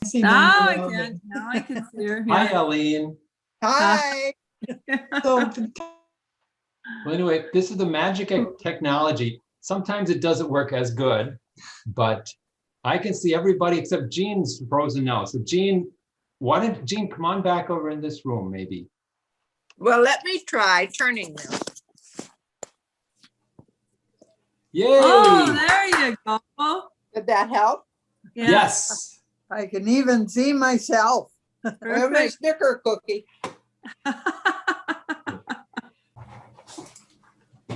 See Now them I below can. me. Now I can see her. Hi, Yeah. Alline. Hi. So, Well, anyway, this is the magic of technology. Sometimes it doesn't work as good, but I can see everybody except Jean's frozen now. So Jean, why don't Jean come on back over in this room, maybe? Well, let me try turning them. Yay! Oh, there you go. Did that help? Yeah. Yes. I can even see myself. I have my Perfect. Snicker cookie.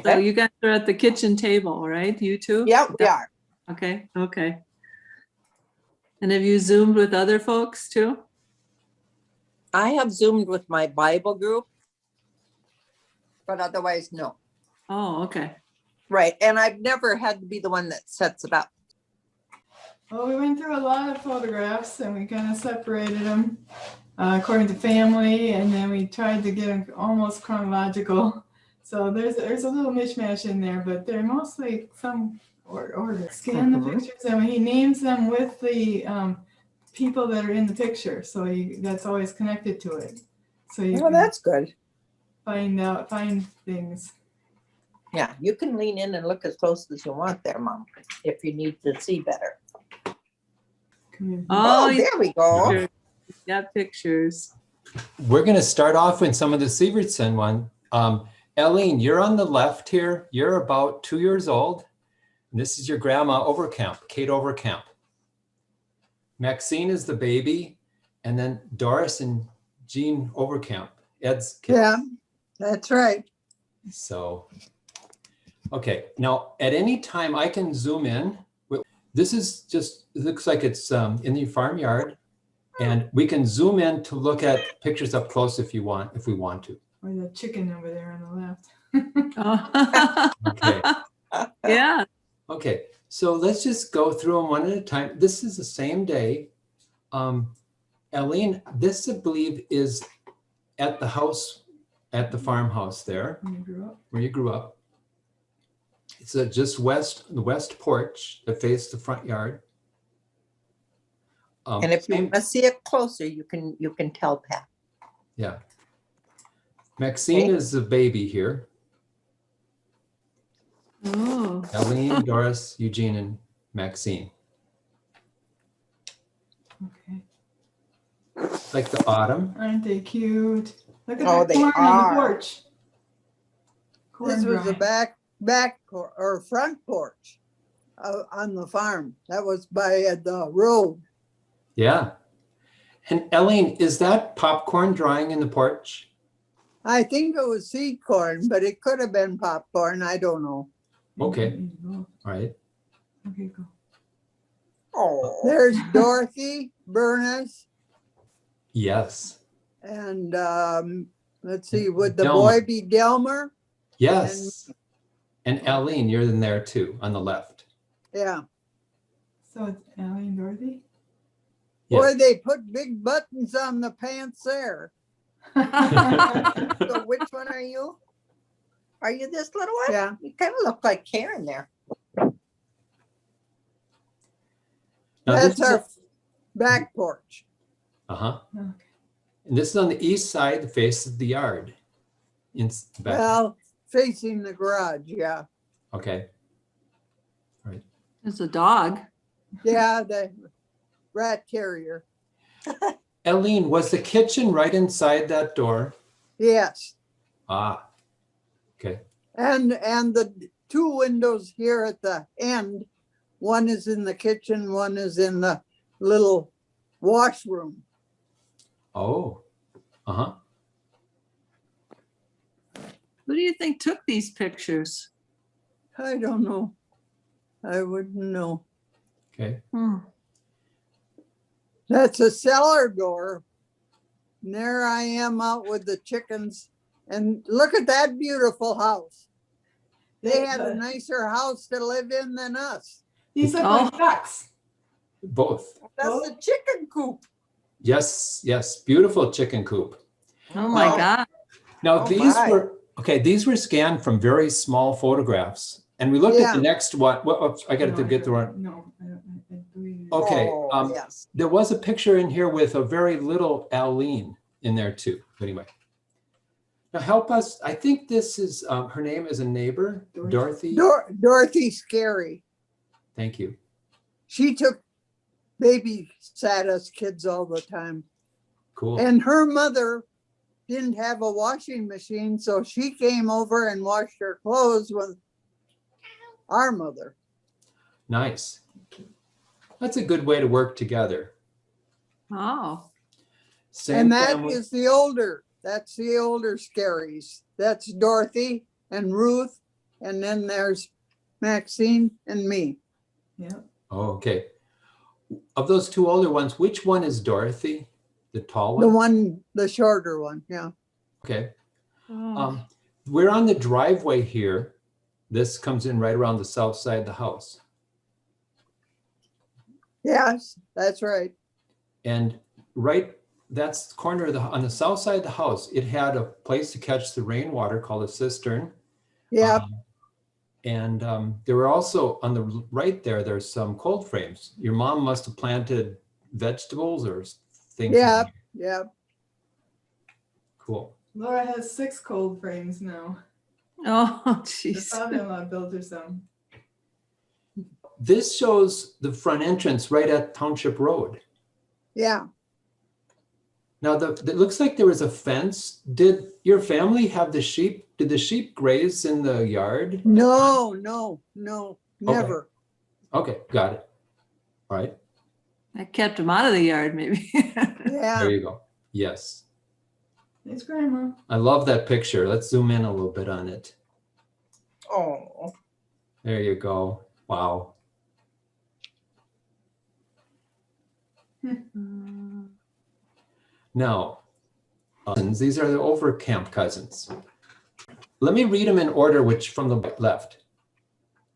So you guys are at the kitchen table, right? You two? Yep, we are. Okay, okay. And have you Zoomed with other folks too? I have Zoomed with my Bible group, but otherwise, no. Oh, okay. Right, and I've never had to be the one that sets it up. well, we went through a lot of photographs and we kind of separated them according to family, and then we tried to get them almost chronological. So there's a little mishmash in there, but they're mostly some order. Scan the pictures and he names them with the people that are in the picture. So that's always connected to it. So you Well, can that's good. find things. Yeah, you can lean in and look as close as you want there, Mom, if you need to see better. Come here. Oh, you there we go. got pictures. We're going to start off with some of the Sievertsen one. Alline, you're on the left here. You're about 2 years old. And this is your grandma Overkamp, Kate Overkamp. Maxine is the baby. And then Doris and Jean Overkamp, Ed's kids. Yeah, that's right. So, okay. Now, at any time I can zoom in. This is just, it looks like it's in the farmyard. And we can zoom in to look at pictures up close if we want to. Or the chicken over there on the left. Oh. Okay. Yeah. Okay, so let's just go through them one at a time. This is the same day. Alline, this I believe is at the house, at the farmhouse there, When you grew up. where you grew up. It's just the west porch that faces the front yard. And if you same- want to see it closer, you can tell Pat. Yeah. Maxine Okay. is the baby here. Oh. Alline, Doris, Eugene, and Maxine. Okay. Like the autumn. Aren't they cute? Look at Oh, the they corn on are. the porch. This was the Corn back or front porch on the farm. That was by the road. Yeah. And Alline, is that popcorn drying in the porch? I think it was seed corn, but it could have been popcorn. I don't know. Okay. All All right. Okay, go. Oh, There's Dorothy Bernis Yes. and let's see, would the Delmer. boy be Delmer? Yes. And Alline, you're in there too, on the left. Yeah. So it's Allie and Dorothy? Boy, they put big buttons on the pants there. so which one are you? Are you this little one? Yeah. You kind of look like Karen there. Now, That's this is our back porch. uh-huh. Okay. And this is on the east side, the face of the yard. In back. Well, facing the garage, yeah. Okay. There's a dog. Yeah, the rat terrier. Alline, was the kitchen right inside that door? Yes. Ah. Okay. And the two windows here at the end, one is in the kitchen, one is in the little washroom. Oh. Uh-huh. Who do you think took these pictures? I don't know. I wouldn't know. Okay. Hmm. That's a cellar door. And there I am out with the chickens. And look at that beautiful house. They had a nicer house to live in than us. These look Oh. like ducks. Both. That's Oh. the chicken coop. Yes, yes. Beautiful chicken coop. Oh my Wow. God. Now Oh, these my. were okay, these were scanned from very small photographs. And we looked at the Yeah. next one. Well, oops, I got to No, get the one. No, I believe Okay, Oh, yes. there was a picture in here with a very little Alline in there too. Anyway. Now help us, I think this is, her name is a neighbor, Dorothy. Dorothy Scary. Thank you. She babysat us kids all the time. Cool. And her mother didn't have a washing machine, so she came over and washed her clothes with our mother. Nice. That's a good way to work together. Oh, Same And that family. is that's the older Scaries. That's Dorothy and Ruth, and then there's Maxine and me. Yeah. Oh, okay. Of those two older ones, which one is Dorothy? The tall one? The shorter one, yeah. Okay. oh. We're on the driveway here. This comes in right around the south side of the house. Yes, that's right. And that's the corner of on the south side of the house, it had a place to catch the rainwater called a cistern. Yeah, And there were also on the right there's some cold frames. Your mom must have planted vegetables or things. yeah, yeah. Cool. Laura has 6 cold frames now. Oh, Her jeez. father-in-law built her some. This shows the front entrance right at Township Road. Yeah. Now, it looks like there was a fence. Did your family have the sheep? Did the sheep graze in the yard? No, never. Okay, got it. All right, I kept him out of the yard, maybe. Yeah. there you go. Yes, It's Grandma. I love that picture. Let's zoom in a little bit on it. Oh, There you go. Wow. Now, these are the Overkamp cousins. Let me read them in order, which from the left.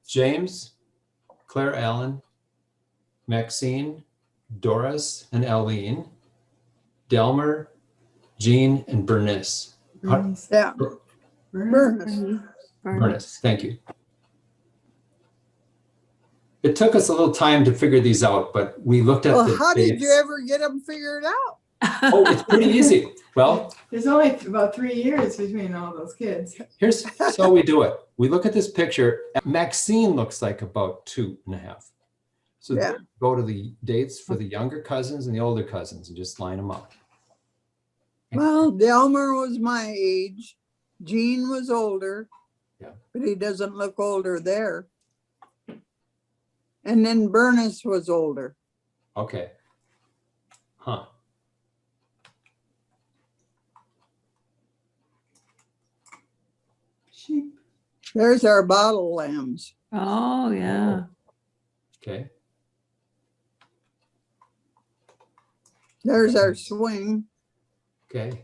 James, Claire Allen, Maxine, Doris and Alline, Delmer, Jean, and Bernice. Bernice. Yeah. Bernice. Bernice, thank you. It took us a little time to figure these out, but we looked at Well, the how did dates. you ever get them figured out? Oh, it's pretty easy. Well, There's only about 3 years between all those kids. here's how we do it. We look at this picture. Maxine looks like about 2.5. So Yeah. go to the dates for the younger cousins and the older cousins and just line them up. Well, Delmer was my age. Gene was older. Yeah. But he doesn't look older there. And then Bernice was older. Okay. Huh. Sheep. There's our bottle lambs. Oh, yeah. Okay. There's our swing. Okay.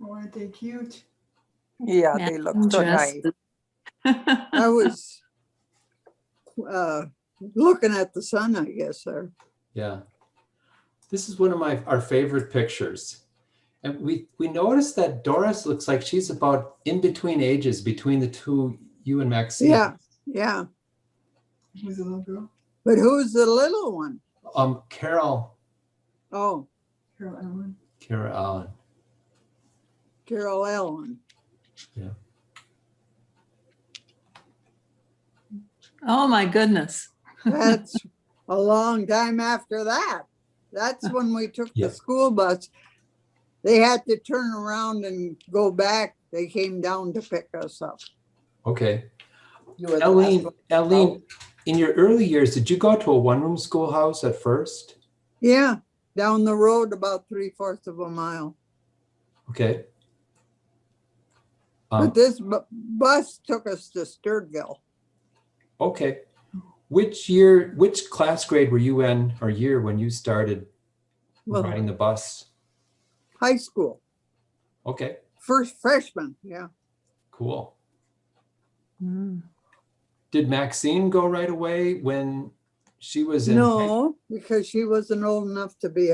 Oh, aren't they cute? yeah, they look so nice. I was looking at the sun, I guess. There. Yeah. This is one of our favorite pictures. And we noticed that Doris looks like she's about in between ages between the two, you and Maxine. Yeah, yeah. Who's a little girl? But who's the little one? Carol Oh, Carol Allen. Allen. Carol Ellen. Yeah. Oh, my goodness. That's a long time after that. That's when we took Yeah. the school bus. They had to turn around and go back. They came down to pick us up. Okay. You were the last one. Alline, in your early years, did you go to a one-room schoolhouse at first? Yeah, down the road about 3/4 of a mile. Okay. But this bus took us to Sturgeville. Okay. Which class grade were you in or year when you started Well, riding the bus? high school, Okay, first freshman. Yeah. cool. Mm. Did Maxine go right away when she was in? No, because she wasn't old enough to be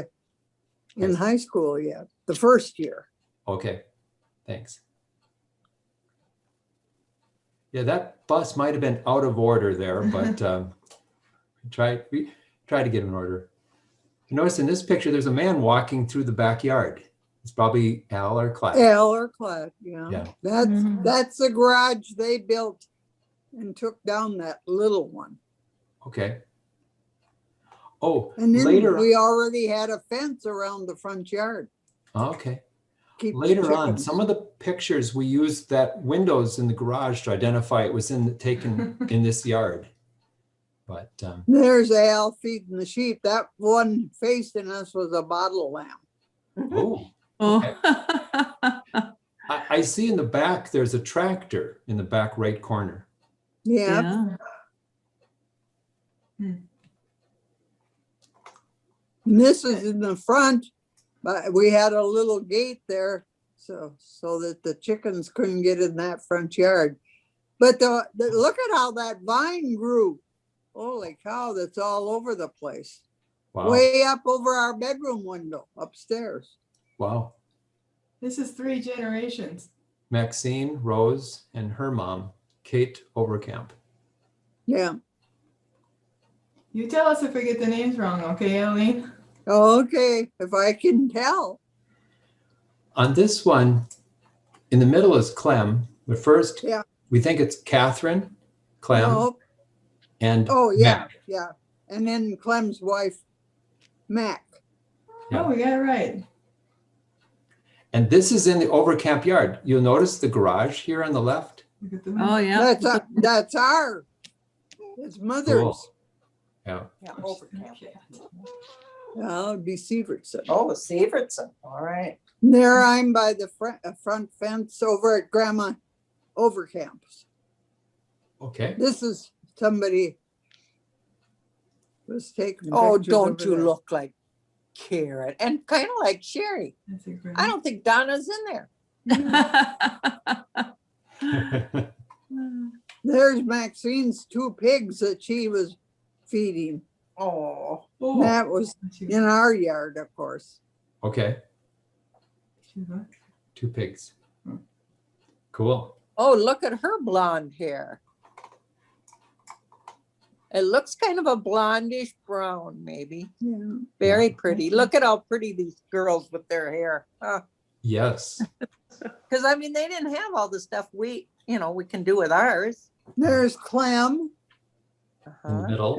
in high school yet, the first year. Okay, thanks. Yeah, that bus might have been out of order there, but we tried to get in order. Notice in this picture, there's a man walking through the backyard. It's probably Al or Clyde. Al or Clyde, yeah. Yeah. Mhm. That's the garage they built and took down that little one. Okay. Oh, And then later. we already had a fence around the front yard. Okay. Keep the Later on, chickens. some of the pictures we used that windows in the garage to identify it was taken in this yard. But There's Al feeding the sheep. That one facing us was a bottle lamb. oh, Oh. I see in the back there's a tractor in the back right corner. Yeah. Yeah. And this is in the front, but we had a little gate there so that the chickens couldn't get in that front yard. But look at how that vine grew. Holy cow, that's all over the place. Wow. Way up over our bedroom window upstairs. Wow. This is 3 generations. Maxine, Rose, and her mom, Kate Overkamp. Yeah. You tell us if we get the names wrong, okay, Alline? Okay, if I can tell. On this one, in the middle is Clem. But first, Yeah. we think it's Catherine, Clem, Oh, and oh, yeah, Mac. yeah. And then Clem's wife, Mac. Yeah. Oh, we got it right. And this is in the Overkamp yard. You'll notice the garage here on the left. Look at the Oh, yeah. That's our, it's mother's. Cool. Yeah. Yeah, Oh, Overkamp. cat. Well, it'd be Sievertsen. Oh, Sievertsen. All right. There I'm by the front fence over at Grandma Overkamp's. Okay. This is somebody was taking. Oh, pictures don't over you there. look like Karen and kind of like Sherry. That's a great. I don't think Donna's in there. There's Maxine's 2 pigs that she was feeding. Oh, Oh, That was in our yard, of course. Okay. 2 pigs. Cool. oh, look at her blonde hair. It looks kind of a blondish brown, maybe. Yeah. Very pretty. Look at how pretty these girls with their hair. Yes. Because I mean, they didn't have all the stuff we can do with ours. There's Clem In Uh-huh. the middle.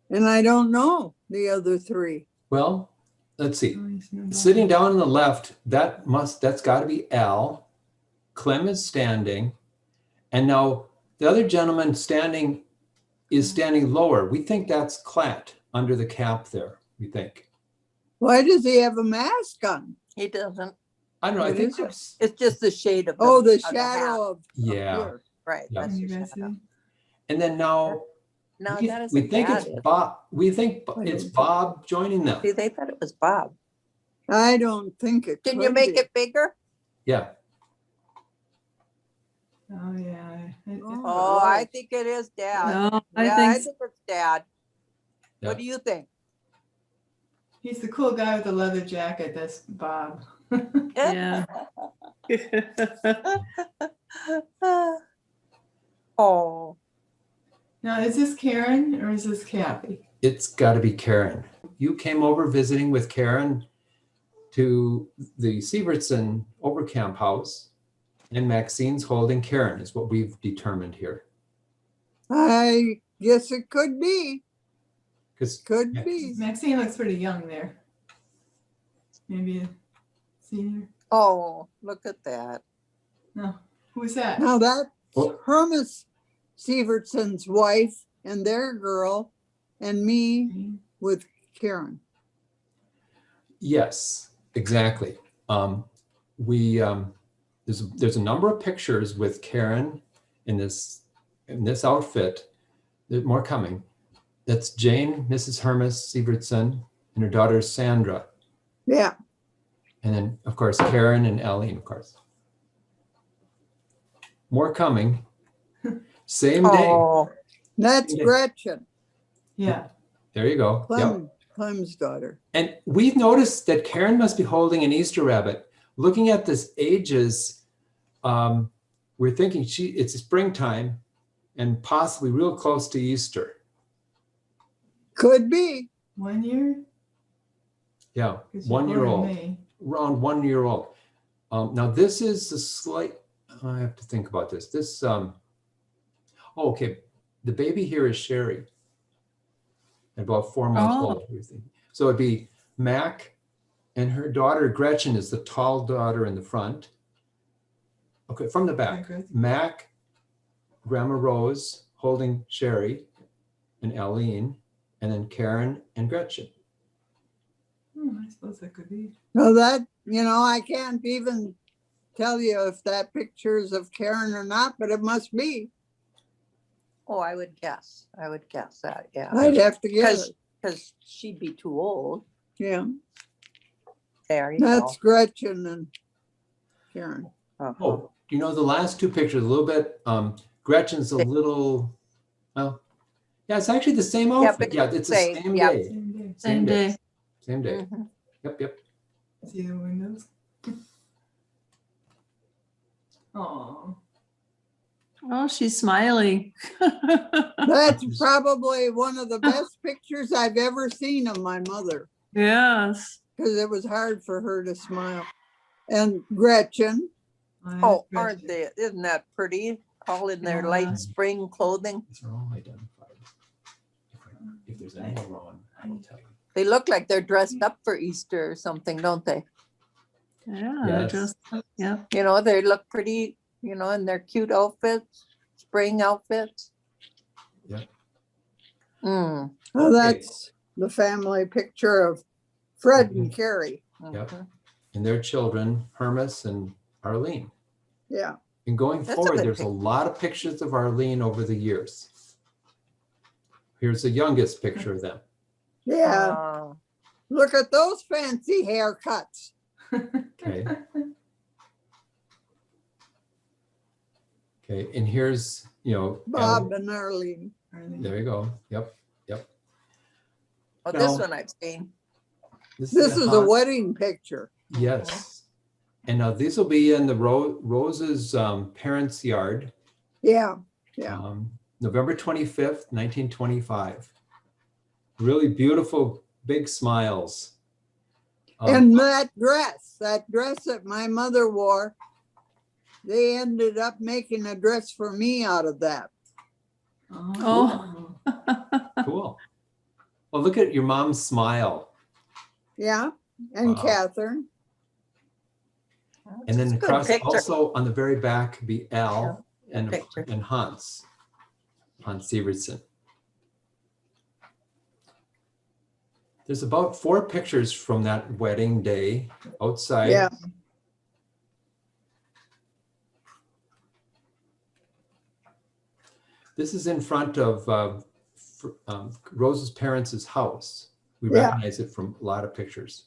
and I don't know the other 3. Well, let's see. Oh, Sitting down on the left, that's got to be Al. Clem is standing. And now the other gentleman is standing lower. We think that's Clat under the cap there, we think. Why does he have a mask on? He doesn't. I don't know. I What think is it? that's, It's just the shade of Oh, the of hat. shadow of yeah. here. Right. Yeah. That's You your guys shadow. see? And then now No, we, that isn't we think bad. it's Bob. We think it's Bob joining them. See, they thought it was Bob. I don't think it Can you could make be. it bigger? Yeah. Oh, yeah. Oh, I think it is Dad. No, Yeah, I I think think it's Dad. Yeah. What do you think? He's the cool guy with the leather jacket. That's Bob. yeah. Oh, Now, is this Karen or is this Kathy? It's got to be Karen. You came over visiting with Karen to the Sievertsen Overkamp house, and Maxine's holding Karen is what we've determined here. I guess it could be. Because Could Yeah. be. Maxine looks pretty young there. Maybe a senior. oh, look at that. No, who's that? Now that Well- Hermas Sievertsen's wife and their girl and me with Karen. yes, exactly. There's a number of pictures with Karen in this outfit. There's more coming. That's Jane, Mrs. Hermas Sievertsen, and her daughter Sandra. Yeah. And then, of course, Karen and Alline, of course. More coming. Same day. Oh, That's Yeah. Gretchen, Yeah. There you go. Yep. Clem's daughter. And we've noticed that Karen must be holding an Easter rabbit. Looking at this ages, we're thinking it's springtime and possibly real close to Easter. Could be. 1 year? Yeah, 'Cause you're 1 year born in old, May. around 1 year old. Now this is a slight, I have to think about this. This, okay, the baby here is Sherry, about 4 months Oh. old. So it'd be Mac and her daughter Gretchen is the tall daughter in the front. Okay, from the back, Okay, good. Mac, Grandma Rose holding Sherry and Alline, and then Karen and Gretchen. I suppose that could be. Well, that, I can't even tell you if that picture is of Karen or not, but it must be. Oh, I would guess that, yeah. I'd have to guess. Because she'd be too old. Yeah, There you that's go. Gretchen and Karen. Uh-huh. Oh, the last two pictures, a little bit, Gretchen's a little, well, yeah, it's actually the same outfit. but Yeah, it's the same, same yeah. day. Same day. Same day. Same day. Mhm. Yep. See the windows? Oh, Oh, she's smiling. That's probably one of the best pictures I've ever seen of my mother, Yes. because it was hard for her to smile. And Gretchen, Oh, aren't they? Isn't that pretty? All in their Yeah. light spring clothing. These are all identified. If there's any wrong, I will tell you. They look like they're dressed up for Easter or something, don't they? Yeah, Yes. just, yeah. They look pretty, in their cute outfits, spring outfits. Yeah. Mm. well, that's the family picture of Fred and Mhm. Carrie. Yep. Mhm. And their children, Hermes and Arlene. Yeah, And going That's a forward, good there's a picture. lot of pictures of Arlene over the years. Here's the youngest picture of them. yeah. Uh, Look at those fancy haircuts. Okay. Okay, and here's, Bob and Arlene. there you go. Yep. oh, No. this one I've seen. This is a hot- wedding picture. Yes. And now these will be in the Rose's parents' yard, Yeah, November 25th, 1925. Really beautiful, big smiles. and that dress that my mother wore, they ended up making a dress for me out of that. Oh. Cool. Well, look at your mom's smile. Yeah, and Wow. Catherine. And then It's a good across, picture. also on the very back, be Al and picture. Hans Sievertsen. There's about 4 pictures from that wedding day outside. Yeah. This is in front of Rose's parents' house. We Yeah. recognize it from a lot of pictures.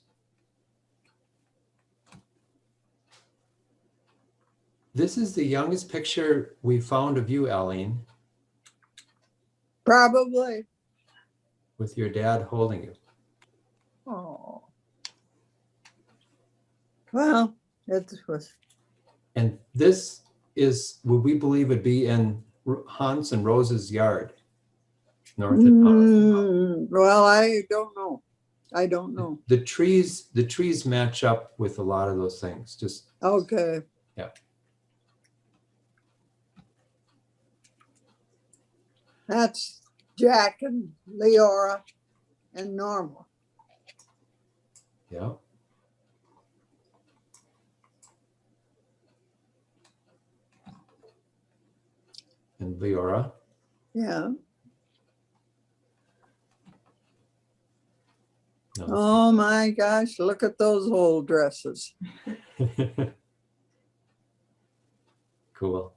This is the youngest picture we found of you, Alline, Probably. with your dad holding you. Oh, Well, it was, And this is what we believe would be in Hans and Rose's yard. North of town. well, I don't know. I don't know. The trees match up with a lot of those things. Just Okay. Yeah. That's Jack and Leora and Norma. yeah. And Leora. Yeah. No. Oh my gosh, look at those old dresses. Cool.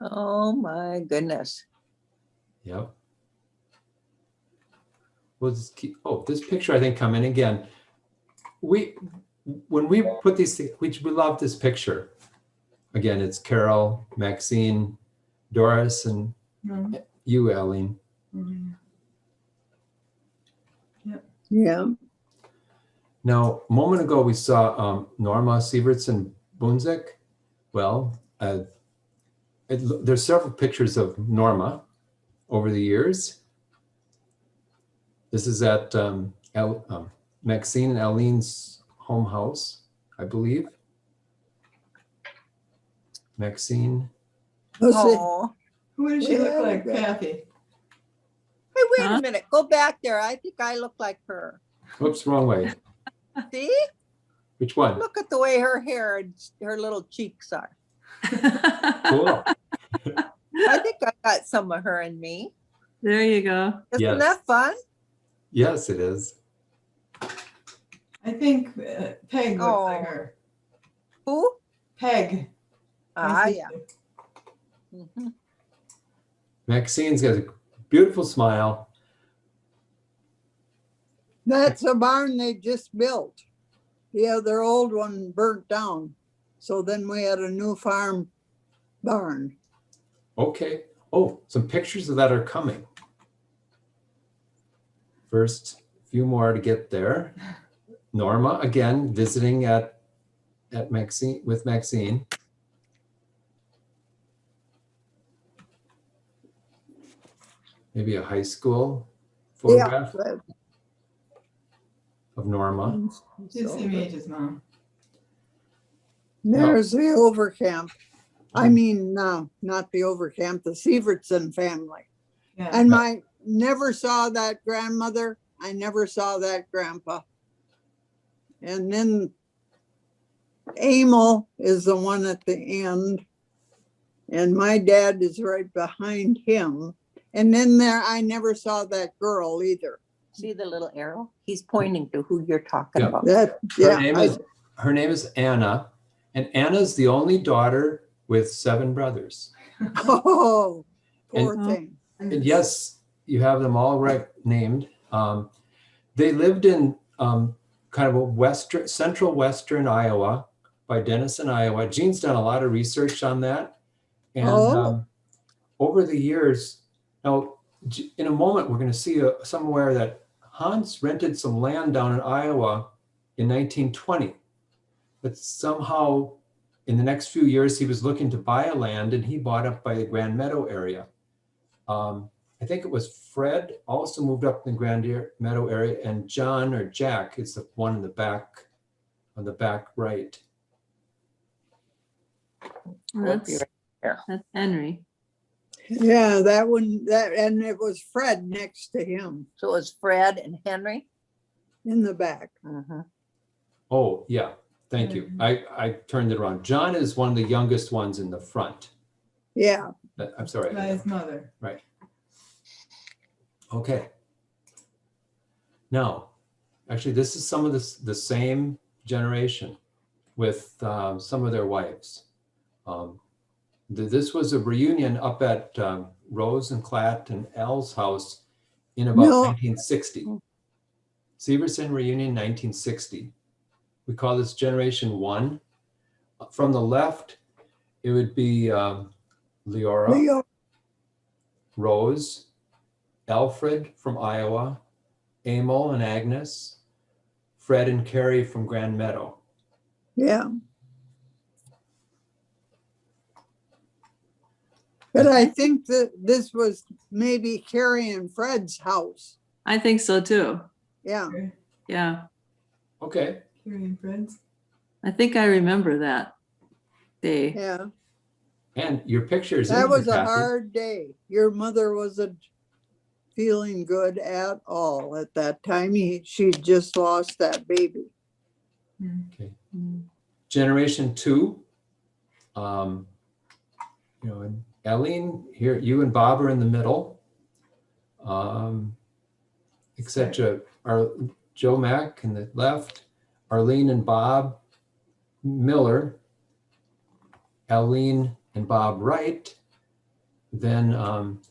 oh my goodness. Yep. We'll just keep, this picture I think come in again. When we put these things, we love this picture. Again, it's Carol, Maxine, Doris, and you, Alline. Yeah. Now, a moment ago, we saw Norma Sievertsen Bunzik. Well, there's several pictures of Norma over the years. This is at Maxine and Alline's home house, I believe. Maxine. Let's see. Oh, Who does she look Yeah, like, yeah. Kathy? hey, wait Huh? a minute. Go back there. I think I look like her. Whoops, wrong way. See? Which one? Look at the way her hair and her little cheeks are. Cool. I think I got some of her in me. There you go. Isn't Yes. that fun? Yes, it is. I think Peg looks like Oh. her. Who? Peg. my Ah, yeah. sister. Mhm. Maxine's got a beautiful smile. That's a barn they just built. Yeah, their old one burnt down. So then we had a new farm barn. Okay. Oh, some pictures of that are coming. First, a few more to get there. Norma, again, visiting at Maxine with Maxine. Maybe a high school photograph Yeah. of Norma. Just the images, Mom. There's the Overkamp. I mean, no, not the Overkamp, the Sievertsen family. Yeah. And never saw that grandmother. I never saw that grandpa. And then Emil is the one at the end. And my dad is right behind him. And then I never saw that girl either. See the little arrow? He's pointing to who you're talking Yeah. about. That, Her yeah. name is Anna, and Anna's the only daughter with 7 brothers. Oh, poor And- thing. And yes, you have them all right named. They lived in kind of a central western Iowa by Denison, Iowa. Jean's done a lot of research on that. And Oh. over the years, now in a moment, we're going to see somewhere that Hans rented some land down in Iowa in 1920. But somehow in the next few years, he was looking to buy a land and he bought up by the Grand Meadow area. I think it was Fred also moved up in the Grand Meadow area, and John or Jack is the one in the back, on the back right. That's Henry. Yeah, that one, and it was Fred next to him So it was Fred and Henry. in the back. Mhm. Oh, yeah, thank you. I turned it around. John is one of the youngest ones in the front. Yeah. I'm sorry. By his mother. Okay. Now, actually, this is some of the same generation with some of their wives. This was a reunion up at Rose and Klatt and Al's house in about No. 1960. Sievertsen reunion 1960. We call this generation 1. From the left, it would be Leora, Leo. Rose, Alfred from Iowa, Emil and Agnes, Fred and Carrie from Grand Meadow. Yeah. But I think that this was maybe Carrie and Fred's house. I think so too. Yeah. Yeah. Okay. Carrie and Fred's. I think I remember that day. Yeah. And your pictures. That was a hard day. Your mother wasn't feeling good at all at that time. She just lost that baby. Okay. Mm. Generation 2. You know, and Alline, here, you and Bob are in the middle. Etc. Joe Mack in the left, Arlene and Bob Miller, Alline and Bob Wright, then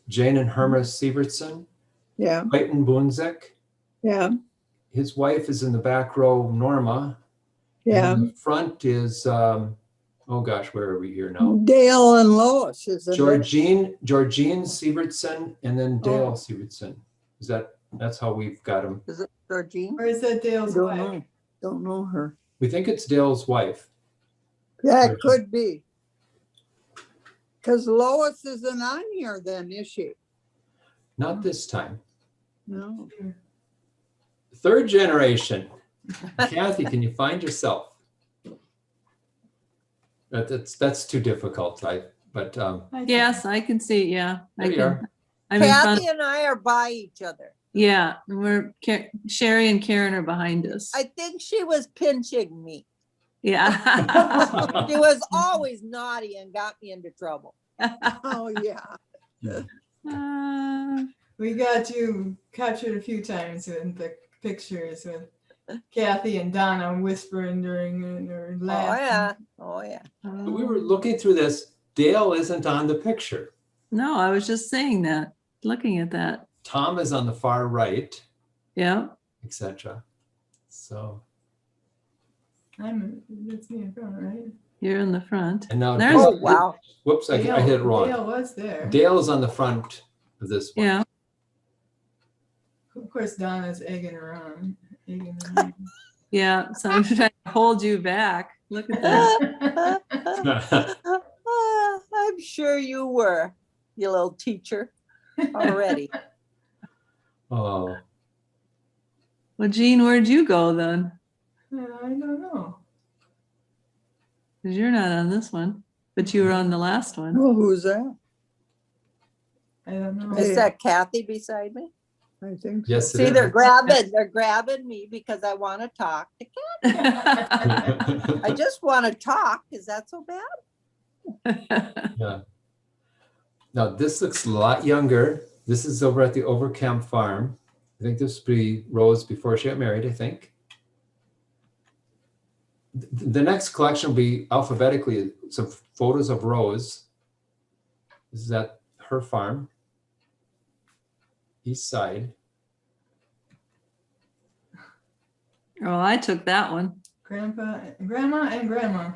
Jane and Herma Sievertsen, Yeah. Clayton Bunzek. Yeah. His wife is in the back row, Norma. Yeah. And in the front is, oh gosh, where are we here now? Dale and Lois, isn't it? Georgine Sievertsen, and then Dale Sievertsen. That's how we've got them. Is it Georgine? Or is that I Dale's don't wife? know. Don't know her. We think it's Dale's wife. That could be. Because Lois isn't on here then, is she? Not this time. No. Third generation. Kathy, can you find yourself? That's too difficult. Yes, I can see, yeah. I There you can. are. I'm in front. Kathy and I are by each other. Yeah, and Sherry and Karen are behind us. I think she was pinching me. Yeah. She was always naughty and got me into trouble. Oh, yeah. We got you captured a few times in the pictures with Kathy and Donna whispering during or Oh, laughing. yeah. Oh, yeah. We were looking through this. Dale isn't on the picture. No, I was just saying that, looking at that. Tom is on the far right, Yeah. etc. So, That's me in front, right? You're in the front. and now There's- Oh, wow. Whoops, I hit it wrong. Dale was there. Dale is on the front of this one. Yeah. Of course, Donna's egging her on. Egging her on. Yeah. So I'm trying to hold you back. Look at that. I'm sure you were, you little teacher, already. Oh, Well, Jean, where'd you go then? I don't know. Because you're not on this one, but you were on the last one. Well, who's that? I don't know. Is that Kathy beside me? I think. yes, it See, is. they're grabbing me because I want to talk to Kathy. I just want to talk. Is that so bad? Yeah. Now this looks a lot younger. This is over at the Overkamp farm. I think this would be Rose before she got married, I think. The next collection will be alphabetically some photos of Rose. This is at her farm, east side. Oh, I took that one. Grandma and Grandma.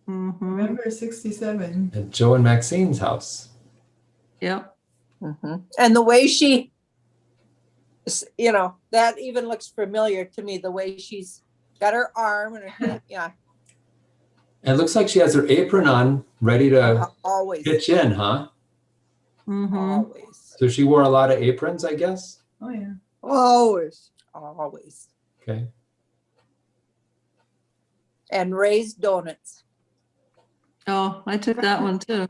Mhm. November 67. At Joe and Maxine's house. Yep. And the way she, you know, that even looks familiar to me, the way she's got her arm and her hand. Yeah, And it looks like she has her apron on, ready to always, pitch in, huh? Mhm. always, So she wore a lot of aprons, I guess? Oh, yeah. Always. always. Okay. And raised donuts. Oh, I took that one too.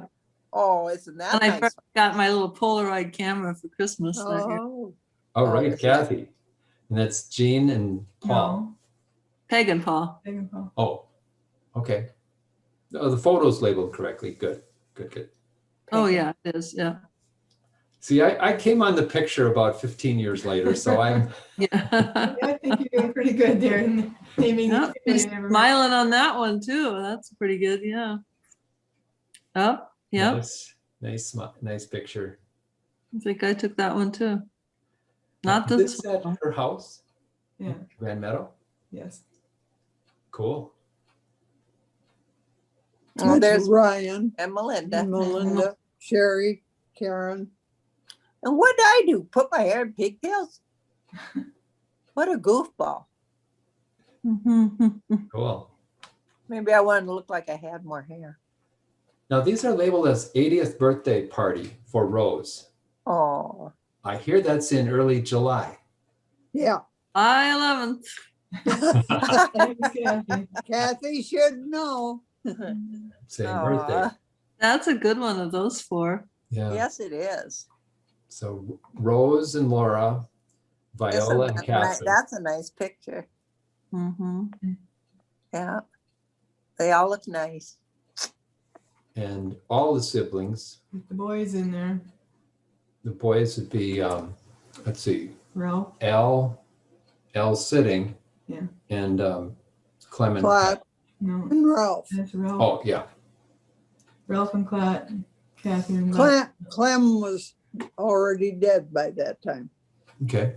Oh, isn't that And I nice? first got my little Polaroid camera for Christmas that year. Oh, All Oh, right, isn't Kathy. And that's Jean and Paul. Peg and Paul. No, Big and Paul. Oh, okay. Oh, the photo's labeled correctly. Good, good, good. Oh, yeah, it is. Yeah. See, I came on the picture about 15 years later, so I'm, Yeah. I think you're doing pretty good there in naming Yep, each he's family member. smiling on that one too. That's pretty good. Yeah. Oh, yeah. nice picture. I think I took that one too. Not Is this this at one. her house, Yeah, Grand Meadow? yes. Cool. Oh, that's there's Ryan and Melinda. and Melinda, Sherry, Karen. And what did I do? Put my hair in pigtails? What a goofball. Mhm. Cool. Maybe I wanted to look like I had more hair. Now these are labeled as 80th birthday party for Rose. Oh, I hear that's in early July. Yeah, July 11th. Thanks, Kathy. Kathy should know. Same birthday. That's a good one of those four. Yeah. yes, it is. So Rose and Laura, Viola and Catherine. That's a nice picture. Hmm. Yeah. They all look nice. And all the siblings. With the boys in there. The boys would be, let's see, Ralph. L sitting. Yeah. And Clement. Clat No, and Ralph. that's Ralph. Oh, yeah. Ralph and Clat. Kathy and Clem was already dead by that time. Okay.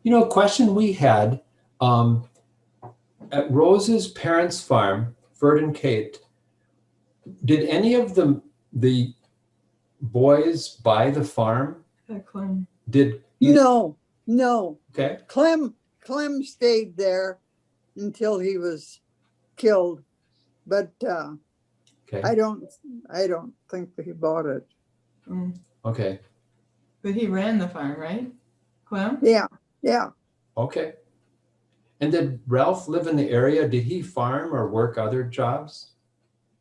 You know, a question we had, at Rose's parents' farm, Ferd and Kate, did any of the boys buy the farm? Clem. Did you? No. Okay. Clem stayed there until he was killed. But Okay, I don't think that he bought it. Mm. okay, But he ran the farm, right? Clem? Yeah, yeah. okay. And did Ralph live in the area? Did he farm or work other jobs?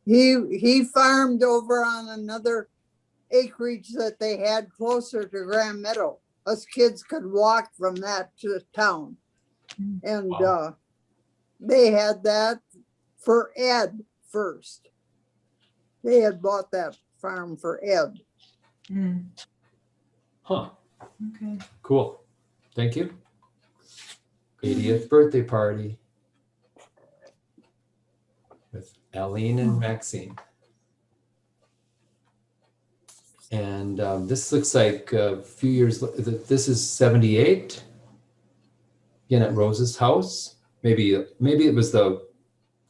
He farmed over on another acreage that they had closer to Grand Meadow. Us kids could walk from that to the town. Mm. And Wow. they had that for Ed first. They had bought that farm for Ed. Mm. Huh, Okay. cool. Thank you. 80th birthday party with Alline and Maxine. And this looks like a few years, this is 78. Again, at Rose's house. Maybe it was the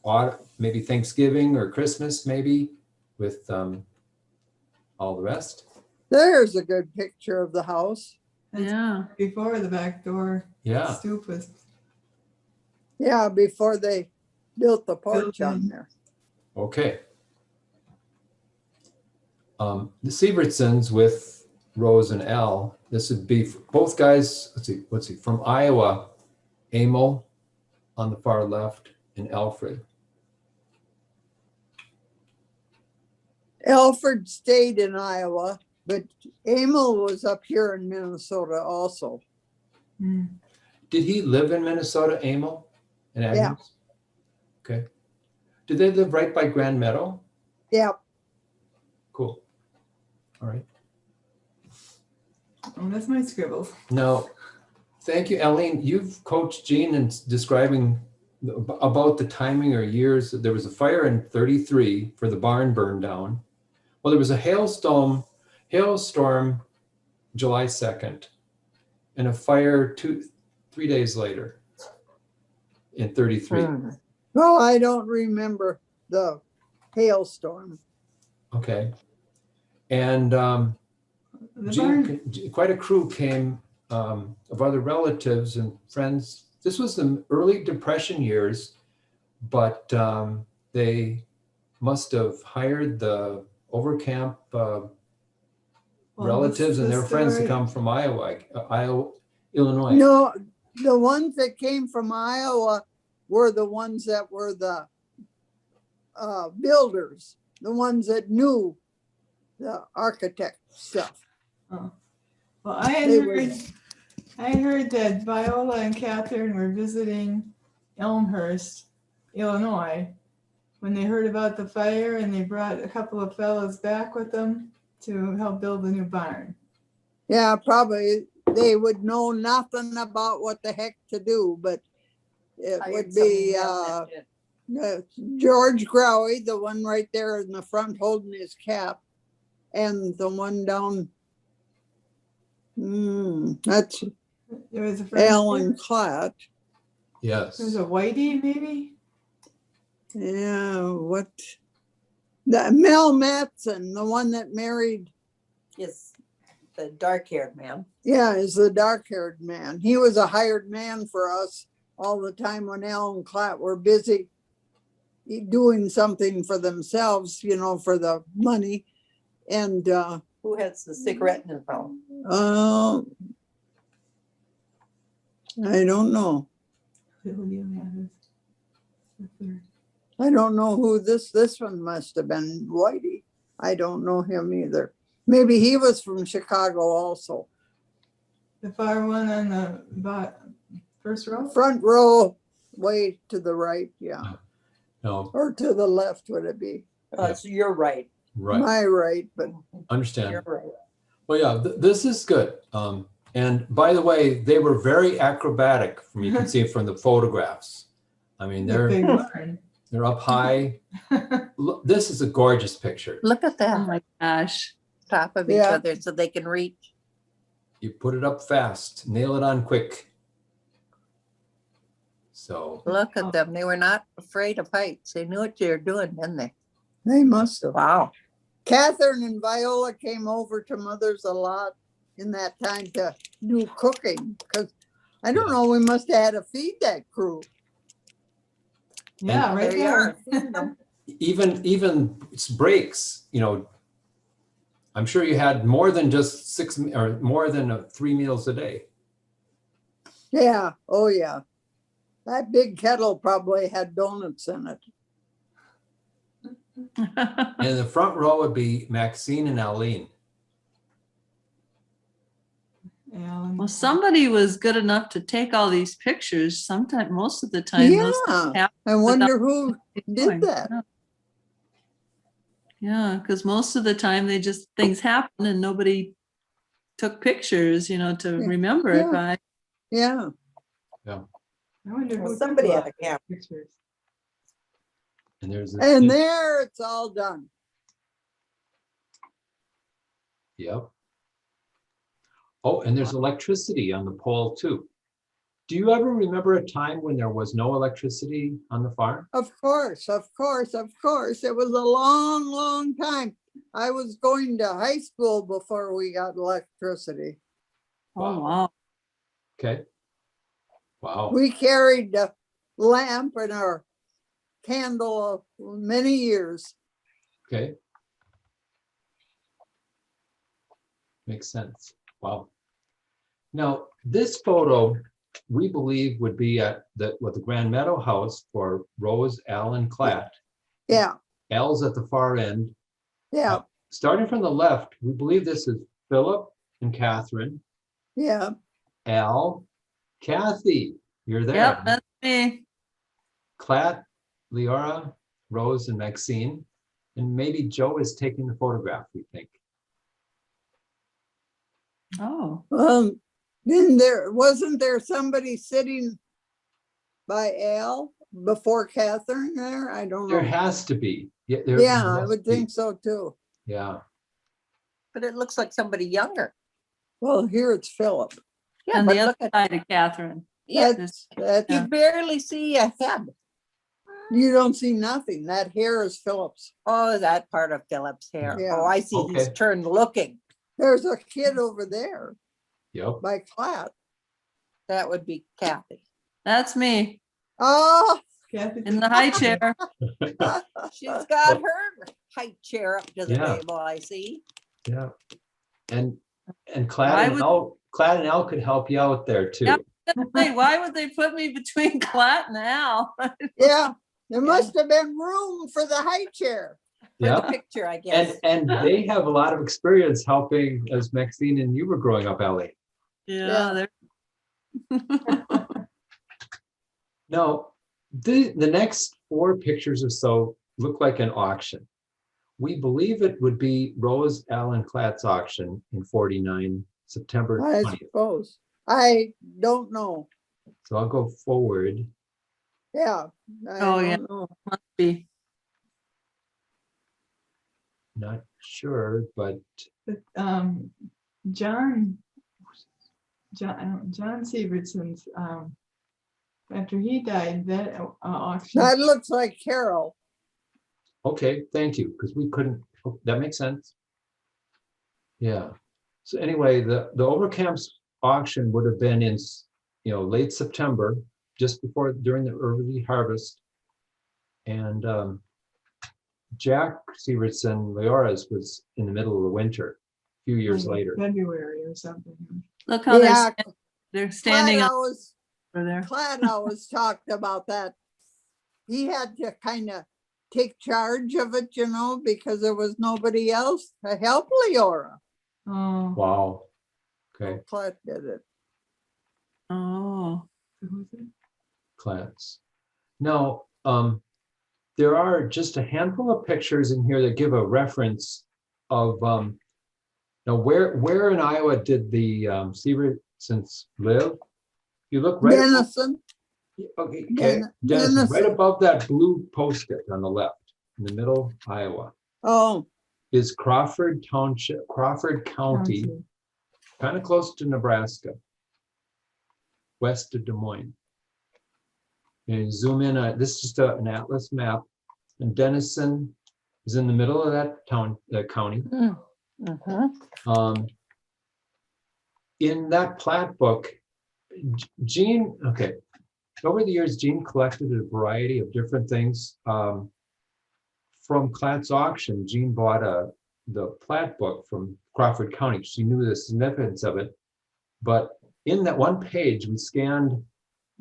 autumn, maybe Thanksgiving or Christmas, maybe with all the rest. There's a good picture of the house. That's Yeah. before the back door Yeah, stoop was Yeah, before they built the porch Built on in. there. okay. The Sievertsens with Rose and Al, this would be both guys, let's see, from Iowa, Emil on the far left and Alfred. Alfred stayed in Iowa, but Emil was up here in Minnesota also. Mm. Did he live in Minnesota, Emil and Yeah. Agnes? Okay. Did they live right by Grand Meadow? Yeah, Cool. All right. Oh, that's my scribbles. Now, thank you, Alline. You've coached Jean in describing about the timing or years. There was a fire in 33 for the barn burned down. Well, there was a hailstorm July 2nd and a fire 3 days later in 33. well, I don't remember the hailstorm. Okay. And The barn, quite a crew came of other relatives and friends. This was the early Depression years, but they must have hired the Overkamp well, relatives and the their friends to story- come from Iowa, Illinois. No, the ones that came from Iowa were the ones that were the builders, the ones that knew the architect stuff. Oh. Well, I They were- heard that Viola and Catherine were visiting Elmhurst, Illinois, when they heard about the fire, and they brought a couple of fellows back with them to help build a new barn. Yeah, probably they would know nothing about what the heck to do, but it would be George Growy, the one right there in the front holding his cap, and the one down, that's There was a first Alan Klatt. Yes. There's a Whitey, maybe? Yeah, what? The Mel Matson, the one that married, Is the dark-haired man. yeah, is the dark-haired man. He was a hired man for us all the time when Alan Klatt were busy doing something for themselves, you know, for the money. And Who has the cigarette in his mouth? I don't know. I don't know who this one must have been, Whitey. I don't know him either. Maybe he was from Chicago also. The far one on the first row? Front row, way to the right, yeah. No, Or to the left, would it be? So you're right. right. My right, but Understand. You're right. Well, yeah, this is good. And by the way, they were very acrobatic, from you can see from the photographs. I mean, The big they're barn. up high. Look, this is a gorgeous picture. Look at Oh that, my gosh. top of each Yeah. other so they can reach. You put it up fast, nail it on quick. So, Look at them. They were not afraid of heights. They knew what they were doing, didn't they? they must have. Wow. Catherine and Viola came over to Mother's a lot in that time to do cooking, because I don't know, we must have had to feed that crew. Yeah, right There you are. there. even breaks, you know, I'm sure you had more than just 6 or more than 3 meals a day. Yeah, oh yeah. That big kettle probably had donuts in it. And in the front row would be Maxine and Alline. Alan. Well, somebody was good enough to take all these pictures. Sometimes, most of the time, those Yeah, things happen I wonder who doing. did that. Yeah, because most of the time they just, things happen and nobody took pictures, you know, to Yeah. remember it Yeah. by. Yeah, I wonder Well, who somebody took had a a camera. pictures. And there's a, and there it's all done. yep. Oh, and there's electricity on the pole too. Do you ever remember a time when there was no electricity on the farm? Of course, of course, of course. It was a long, long time. I was going to high school before we got electricity. Oh, wow. Okay. Wow. We carried the lamp and our candle many years. Okay. Makes sense. Wow. Now, this photo, we believe would be at the Grand Meadow house for Rose, Al, and Klatt. Yeah, Al's at the far end. yeah, Starting from the left, we believe this is Philip and Catherine, yeah. Al, Kathy, you're there. Yep, that's me. Klatt, Leora, Rose, and Maxine. And maybe Joe is taking the photograph, we think. Oh, Then wasn't there somebody sitting by Al before Catherine there? I don't There know. has to be. Yeah, Yeah, I must would be. think so too. Yeah. But it looks like somebody younger. Well, here it's Philip. Yeah, on but the other look at, side of Catherine. yeah, That's, you barely see a head. you don't see nothing. That hair is Philip's. Oh, that part of Philip's hair. Yeah. Oh, I see. He's Okay. turned looking. There's a kid over there Yep. by Klatt. That would be Kathy. That's me Oh, Kathy, in the high chair. She's got her high chair up to the Yeah. table, I see. Yeah. And Why Klatt and would- Al could help you out there too. Yep. Hey, why would they put me between Klatt and Al? yeah. There must have been room for the high chair. For Yeah. the picture, I guess. And they have a lot of experience helping as Maxine and you were growing up, Ellie. Yeah, No, the next 4 pictures or so look like an auction. We believe it would be Rose Allen Klatt's auction in 49, September I 20th. suppose. I don't know. So I'll go forward. Yeah. I Oh, yeah. don't know. must be. Not sure, but but, John Sievertsen's, after he died, that auction. That looks like Carol. okay, thank you, because we couldn't, that makes sense. Yeah. So anyway, the Overkamp's auction would have been in, late September, just before, during the early harvest. And Jack Sievertsen Leora's was in the middle of the winter, a few years later. February or something. Look how Yeah, they're standing up Klatt over there. always talked about that. He had to kind of take charge of it, because there was nobody else to help Leora. Oh, Wow. Okay, Klatt did it. Oh, who's it? Klatt's. Now, there are just a handful of pictures in here that give a reference of now where in Iowa did the Sievertsens live? You look right above, Denison. okay, Den- Denison, right Denison. above that blue post-it on the left, in the middle, Iowa, Oh, is Crawford Township, Crawford County, kind of close to Nebraska, west of Des Moines. And you zoom in, this is just an atlas map, and Denison is in the middle of that county. Mhm. In that plat book, Gene, over the years, Gene collected a variety of different things. from Clatt's auction, Jean bought the plat book from Crawford County. She knew the significance of it. But in that one page, we scanned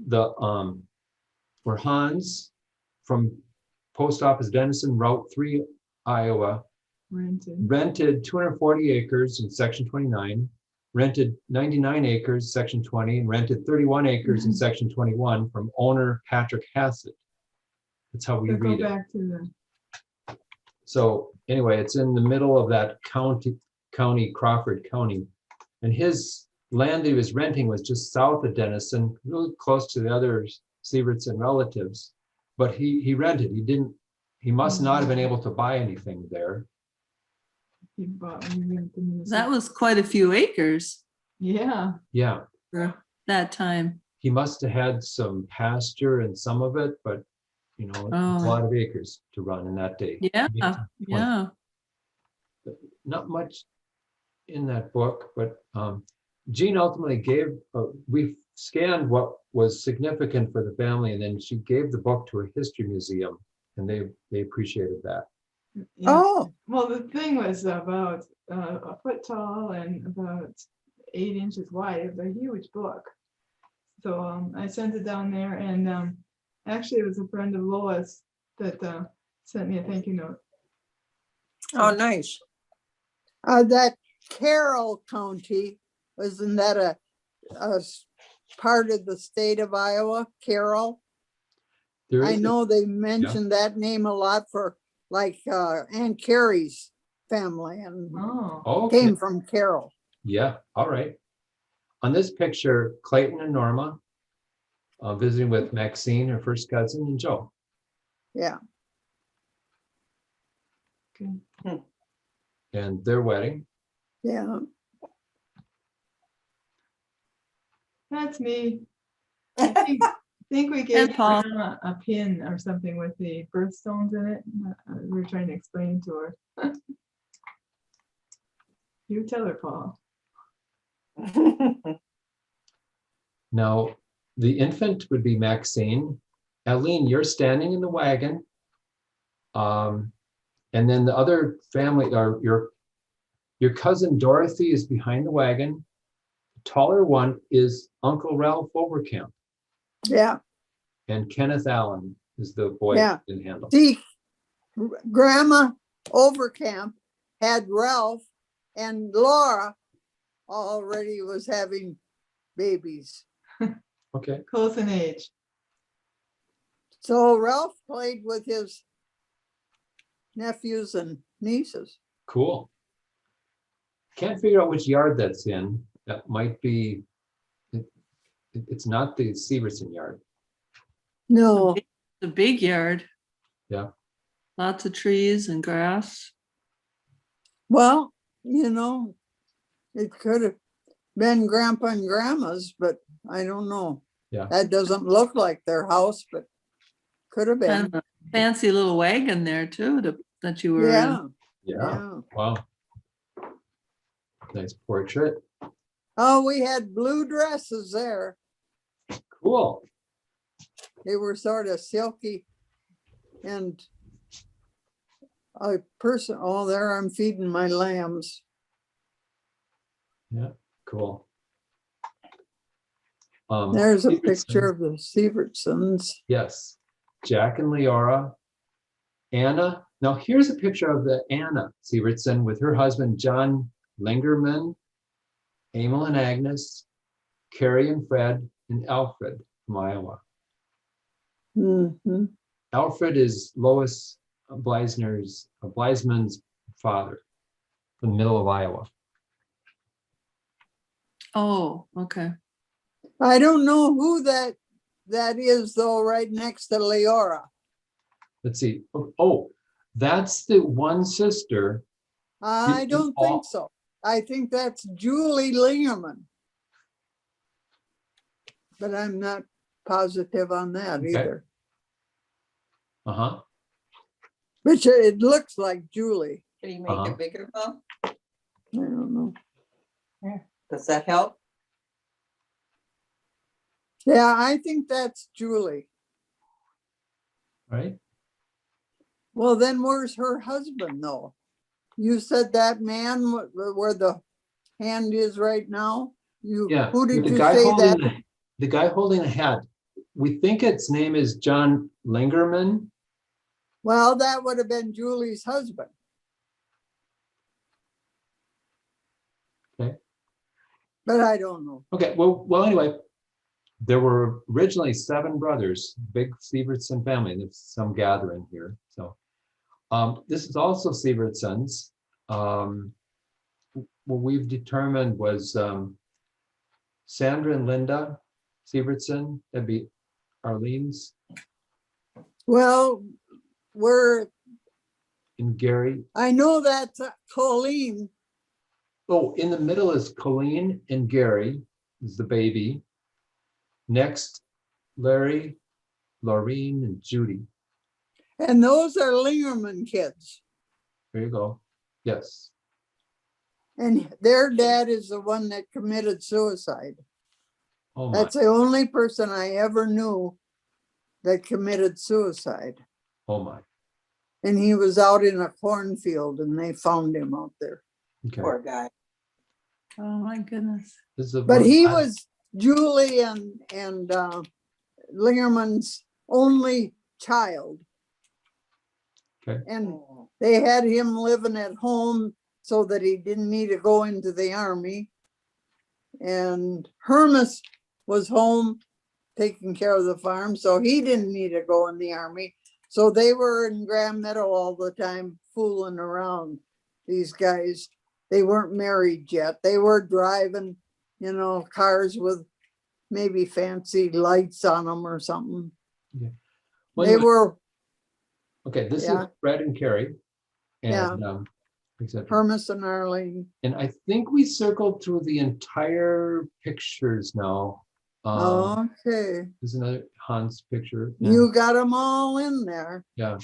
the where Hans from Post Office Denison, Route 3, Iowa, rented 240 acres in Section 29, rented 99 acres, Section 20, and rented 31 acres in Section 21 from owner Patrick Hassett. That's how we So go read it. back to the, So anyway, it's in the middle of that county, Crawford County. And his land that he was renting was just south of Denison, really close to the other Sievertsen relatives. But he rented, he must not have been able to buy anything there. he bought when he went to Minnesota. That was quite a few acres Yeah. Yeah, for that time. he must have had some pasture in some of it, but you know, it's Oh. a lot of acres to run in that day. Yeah, 1820. yeah. Not much in that book, but Jean ultimately gave, we scanned what was significant for the family, and then she gave the book to a history museum, and they appreciated that. Yeah. Oh, Well, the thing was about a foot tall and about 8 inches wide. It was a huge book. So I sent it down there, and actually it was a friend of Lois that sent me a thank you note. Oh, nice. that Carroll County, wasn't that a part of the state of Iowa, Carroll? There I is a- know they mentioned that name a lot for like Aunt Carrie's family and Oh, Okay, came from Carroll. yeah, all right. On this picture, Clayton and Norma visiting with Maxine, her first cousin, and Joe. Yeah. good. And their wedding. Yeah. That's me. I think we gave Paul. Grandma a pin or something with the birthstones in it. We were trying to explain to her. You tell her, Paul. Now, the infant would be Maxine. Alline, you're standing in the wagon. And then the other family, or your cousin Dorothy is behind the wagon. The taller one is Uncle Ralph Overkamp, Yeah. and Kenneth Allen is the boy Yeah. who didn't handle. See, Grandma Overkamp had Ralph, and Laura already was having babies. Okay, Close in age. So Ralph played with his nephews and nieces. cool. Can't figure out which yard that's in. That might be, it's not the Sievertsen yard. No, The big yard. Yeah. Lots of trees and grass. well, it could have been Grandpa and Grandma's, but I don't know. Yeah. That doesn't look like their house, but could have been. Kind of a fancy little wagon there too, that you were in. Yeah, Yeah, yeah. wow. Nice portrait. Oh, we had blue dresses there. Cool. They were sort of silky. And a person, oh, there I'm feeding my lambs. Yeah, cool. There's a Sievertsen. picture of the Sievertsens. Yes, Jack and Leora. Anna. Now here's a picture of the Anna Sievertsen with her husband, John Lingerman, Emil and Agnes, Carrie and Fred, and Alfred from Iowa. Mhm. Alfred is Lois Bleisman's father from the middle of Iowa. Oh, okay. I don't know who that is though, right next to Leora. Let's see. Oh, that's the one sister. I You don't all- think so. I think that's Julie Lingerman. But I'm not positive on that Okay. either. Uh-huh. But it looks like Julie. Can you make Uh-huh. it bigger, Paul? I don't know. Does that help? Yeah, I think that's Julie. Right. Well, then where's her husband though? You said that man where the hand is right now? Yeah. Who did the you guy say holding that? the guy holding a hat. We think its name is John Lingerman. Well, that would have been Julie's husband. Okay. But I don't know. Okay, well, anyway, there were originally 7 brothers, big Sievertsen family. There's some gathering here. So this is also Sievertsen's. What we've determined was Sandra and Linda Sievertsen, that'd be Arlene's, Well, and Gary. I know that's Colleen. Oh, in the middle is Colleen and Gary is the baby. Next, Larry, Laureen, and Judy. And those are Lingerman kids. There you go. Yes. And their dad is the one that committed suicide. Oh my. That's the only person I ever knew that committed suicide. Oh my. And he was out in a cornfield and they found him out there. Okay. Poor guy. Oh, my goodness. This is a But he I- was Julie and Lingerman's only child. Okay. And they had him living at home so that he didn't need to go into the army. And Hermas was home taking care of the farm, so he didn't need to go in the army. So they were in Grand Meadow all the time fooling around, these guys. They weren't married yet. They were driving, you know, cars with maybe fancy lights on them or something. Well, They anyway, were okay, this yeah. is Fred and Carrie. And Yeah. etc. Hermas and Arlene. And I think we circled through the entire pictures now. Okay, There's another Hans picture. Yeah. you got them all in there. Yeah.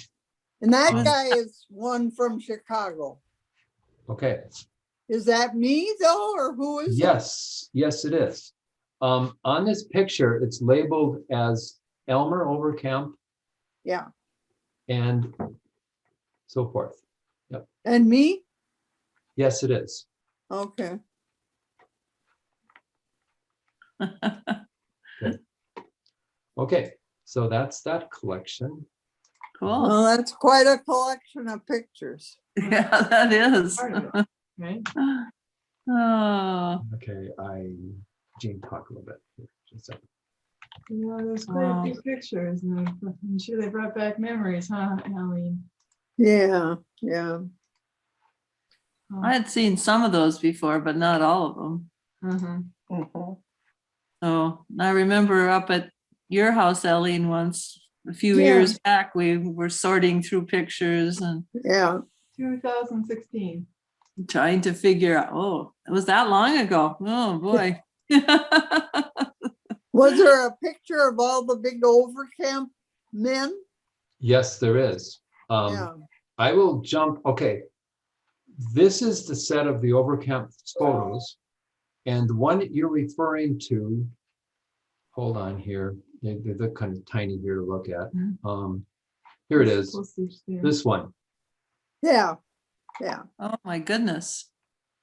And that Um, guy is one from Chicago. Okay. Is that me though, or who is it? Yes, yes, it is. On this picture, it's labeled as Elmer Overkamp Yeah, and so forth. and me? Yes, it is. Okay, Okay, so that's that collection. Cool. well, that's quite a collection of pictures. Yeah, that is. Part of it, right? Oh, Okay, Gene, talk a little bit. Here, just a second. Yeah, there's quite a few pictures, and I'm sure they brought back memories, huh, Alline? Yeah, yeah. I had seen some of those before, but not all of them. Uh-huh. So I remember up at your house, Alline, once a few Yeah. years back, we were sorting through pictures and Yeah, 2016. trying to figure out, oh, it was that long ago. Oh, boy. was there a picture of all the big Overkamp men? Yes, there is. Yeah, I will jump. Okay. This is the set of the Overkamp photos. And the one that you're referring to, hold on here. They're kind of tiny here to look at. Here it is. Postage stamp. This one. yeah, yeah. Oh, my goodness.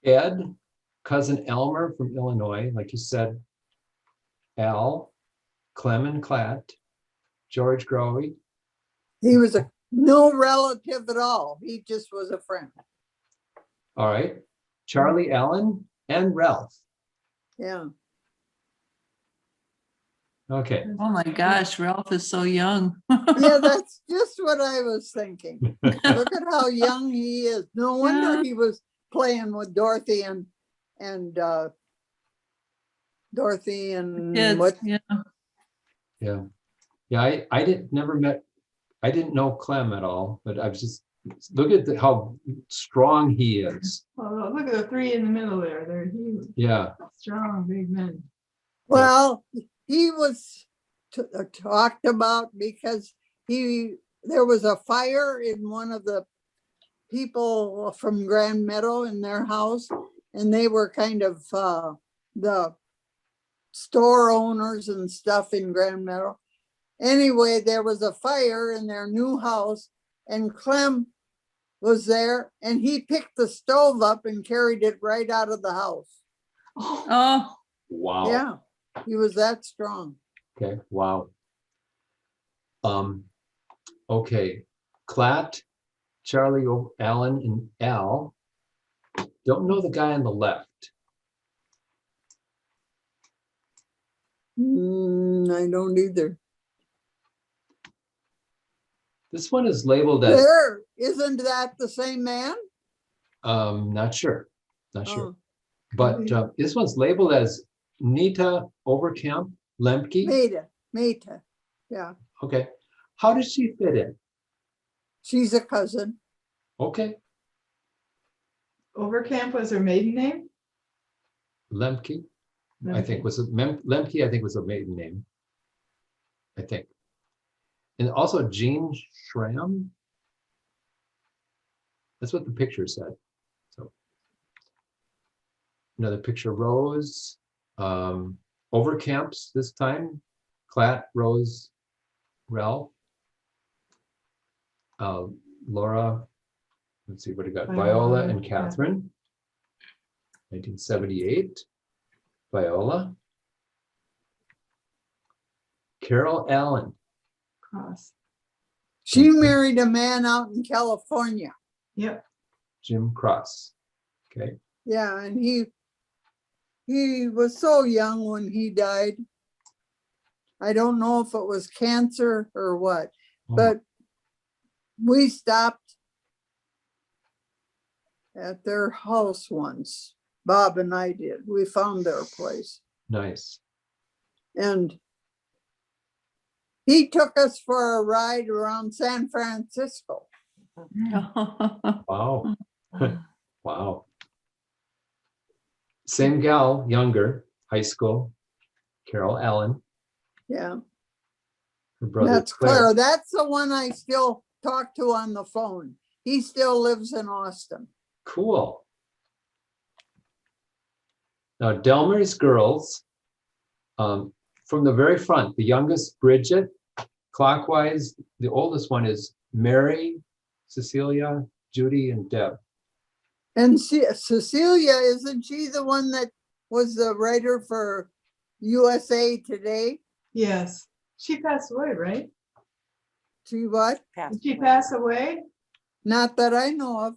Ed, cousin Elmer from Illinois, like you said. Al, Clem and Klatt, George Growy. He was no relative at all. He just was a friend. All right. Charlie Allen and Ralph. Yeah. Okay. Oh, my gosh, Ralph is so young. Yeah, that's just what I was thinking. Look at how young he is. No wonder Yeah. he was playing with Dorothy and Dorothy and Kids, what? yeah. Yeah. Yeah. I didn't know Clem at all, but I was just, look at how strong he is. Well, look at the 3 in the middle there. They're huge, Yeah. strong, big men. Well, he was talked about because there was a fire in one of the people from Grand Meadow in their house, and they were kind of the store owners and stuff in Grand Meadow. Anyway, there was a fire in their new house, and Clem was there and he picked the stove up and carried it right out of the house. Oh, Wow. Yeah, he was that strong. Okay, wow. Okay, Clat, Charlie, Alan, and Al. Don't know the guy on the left. I don't either. This one is labeled as, There, isn't that the same man? not sure, not sure. Oh, But this one's labeled as Nita Overkamp Lemke. Meta, yeah, Okay, how does she fit in? she's a cousin. Okay, Overkamp was her maiden name? Lemke, I think was Lemke, I think was a maiden name. I think. And also Jean Schramm. That's what the picture said. So another picture, Rose, Overkamps this time, Clat, Rose, Ralph, Laura, let's see what we got, Viola and Catherine, 1978, Viola, Carol Allen, Cross. She married a man out in California. Yep. Jim Cross. Okay, Yeah, and he was so young when he died. I don't know if it was cancer or what, but we stopped at their house once. Bob and I did. We found their place. nice. And he took us for a ride around San Francisco. Wow. Wow. Same gal, younger, high school, Carol Allen. Yeah, Her brother that's Claire. That's the one I still talk to on the phone. He still lives in Austin. Cool. Now Delmer's girls, from the very front, the youngest, Bridget, clockwise, the oldest one is Mary, Cecilia, Judy, and Deb. And Cecilia, isn't she the one that was the writer for USA Today? Yes. She passed away, right? She what? Did she pass away? Not that I know of.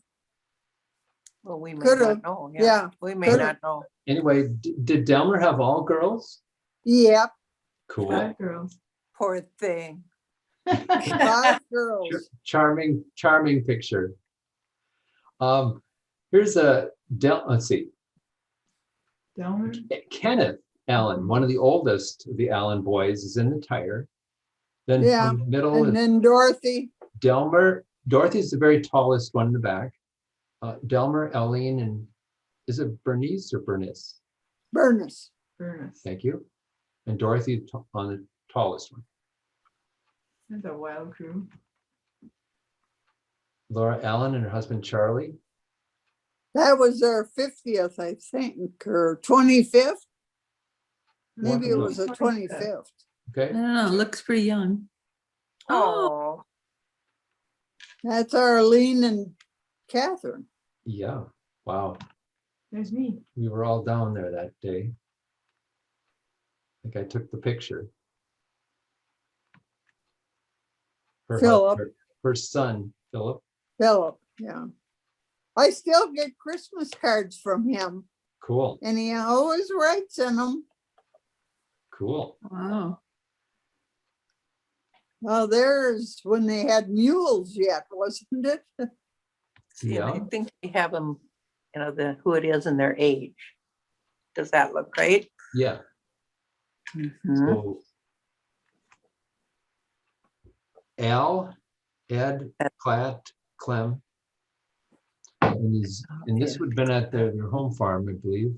Well, we may Could've, not know. Yeah. We may could've. not know. Anyway, did Delmer have all girls? Yep, Cool. 5 girls. Poor thing. 5 girls. Charming picture. Here's let's see, Delmer. Kenneth Allen, one of the oldest of the Allen boys, is in the tire. Then Yeah, from the middle And is then Dorothy. Delmer. Dorothy's the very tallest one in the back. Delmer, Alline, and is it Bernice or Bernice? Bernice. Furnace. Thank you. And Dorothy on the tallest one. That's a wild crew. Laura Allen and her husband Charlie. That was their 50th, I think, or 25th. Maybe it was the 25th. Okay. yeah, looks pretty young. Oh, That's Arlene and Catherine. Yeah. Wow. There's me. We were all down there that day. I think I took the picture. Philip. Her son, Philip. Philip, yeah. I still get Christmas cards from him, Cool. and he always writes in them. Cool. Wow. Well, there's when they had mules yet, wasn't it? see, and I Yeah. think we have them, who it is and their age. Does that look right? Yeah. Mhm. So Al, Ed, Clat, Clem. And this would have been at their home farm, I believe.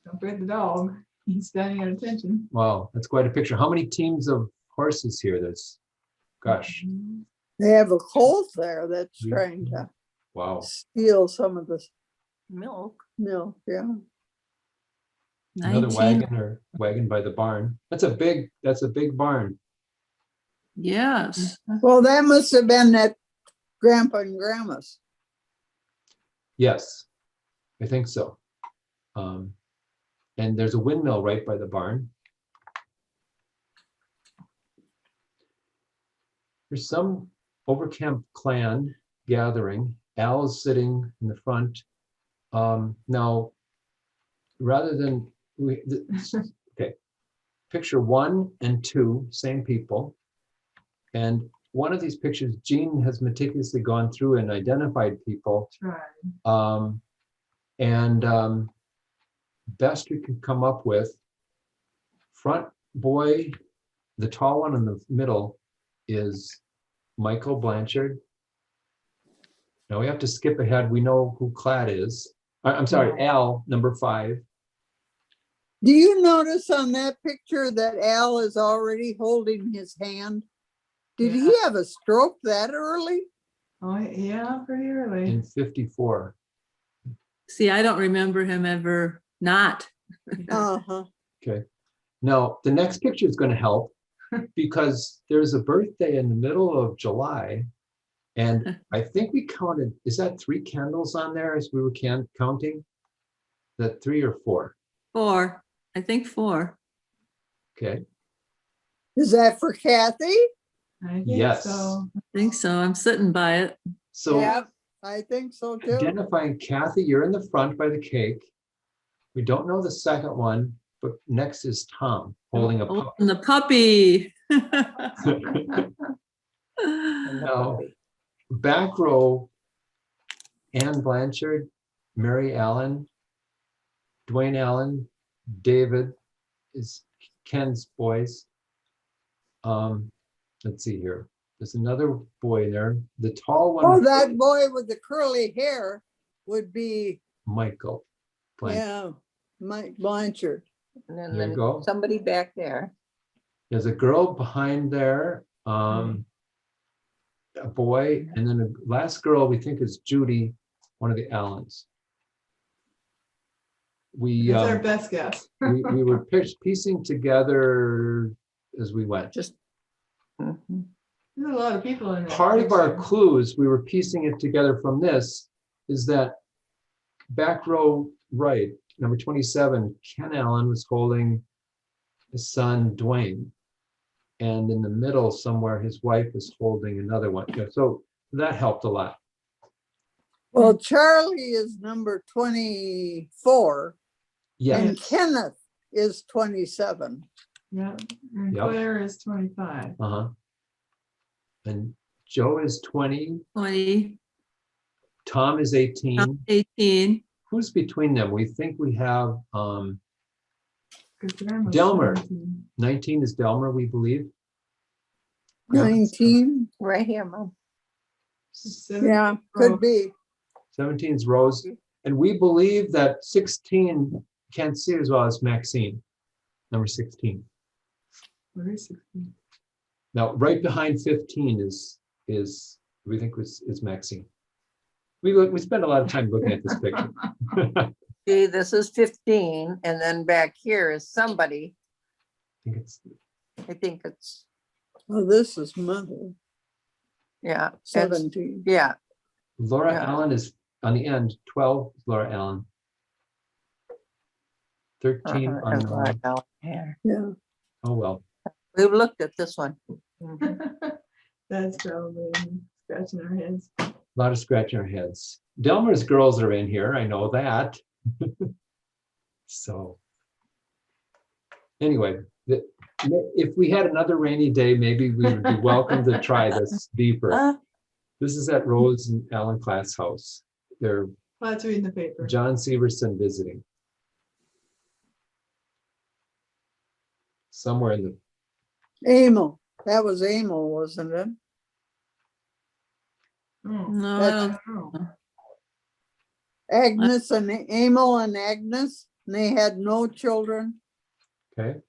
Don't forget the dog. He's standing at attention. Wow, that's quite a picture. How many teams of horses here? That's, gosh, They have a colt there that's Yeah. trying to wow. steal some of the Milk. milk, yeah. Another 19. wagon by the barn. That's a big barn. Yes. Well, that must have been that grandpa and grandma's. Yes, I think so. And there's a windmill right by the barn. There's some Overkamp clan gathering. Al's sitting in the front. Now, rather than, okay, picture 1 and 2, same people. And one of these pictures, Jean has meticulously gone through and identified people. Tried. Best we can come up with, front boy, the tall one in the middle is Michael Blanchard. Now we have to skip ahead. We know who Clad is. I'm sorry, Al, number 5. Do you notice on that picture that Al is already holding his hand? Did he have a stroke that early? Oh, yeah, pretty early. In 54. See, I don't remember him ever not. Uh-huh. Okay. Now, the next picture is going to help because there's a birthday in the middle of July. And I think we counted, is that 3 candles on there as we were counting? That 3 or 4? 4. I think 4. Okay. Is that for Kathy? I think Yes. so. I think so. I'm sitting by it. So Yep, I think so too. identifying Kathy, you're in the front by the cake. We don't know the second one, but next is Tom holding a pup. And the puppy. Now, back row, Ann Blanchard, Mary Allen, Dwayne Allen, David is Ken's boys. Let's see here. There's another boy there. The tall one. Oh, that boy with the curly hair would be, Michael. Blanchard. yeah, Mike Blanchard. And There you go. somebody back there. There's a girl behind there, a boy, and then the last girl we think is Judy, one of the Allens. We That's our best guess. we were piecing together as we went. Just. There's a lot of people in there. Part of our clues, we were piecing it together from this, is that back row right, number 27, Ken Allen was holding his son Dwayne. And in the middle somewhere, his wife is holding another one. Yeah, so that helped a lot. Well, Charlie is number 24 Yeah, and Kenneth is 27. Yeah, and Yep. Claire is 25. uh-huh. And Joe is 20, 20, Tom is 18. 18. Who's between them? We think we have 'Cause Graham was Delmer. 17. 19 is Delmer, we believe. 19, Right here, Mom. yeah, could be. 17 is Rose. And we believe that 16 can't see as well as Maxine, number 16. Where is 16? Now, right behind 15 is we think is Maxine. We spend a lot of time looking at this picture. See, this is 15, and then back here is somebody. I think it's, Oh, this is mother, yeah. it's- 17. Yeah, Laura Yeah. Allen is on the end, 12 is Laura Allen. 13 and unknown. right down here. Yeah, Oh, well. We've looked at this one. Mhm. That's probably scratching our heads. A lot of scratching our heads. Delmer's girls are in here, I know that. So anyway, if we had another rainy day, maybe we would be welcome to try this deeper. This is at Rose and Alan Class House. They're Let's read the paper. John Sievertsen visiting. Somewhere in the, Emil, that was Emil, wasn't it? Oh, No, I That's- don't. oh. Agnes and Emil and Agnes, and they had no children. okay,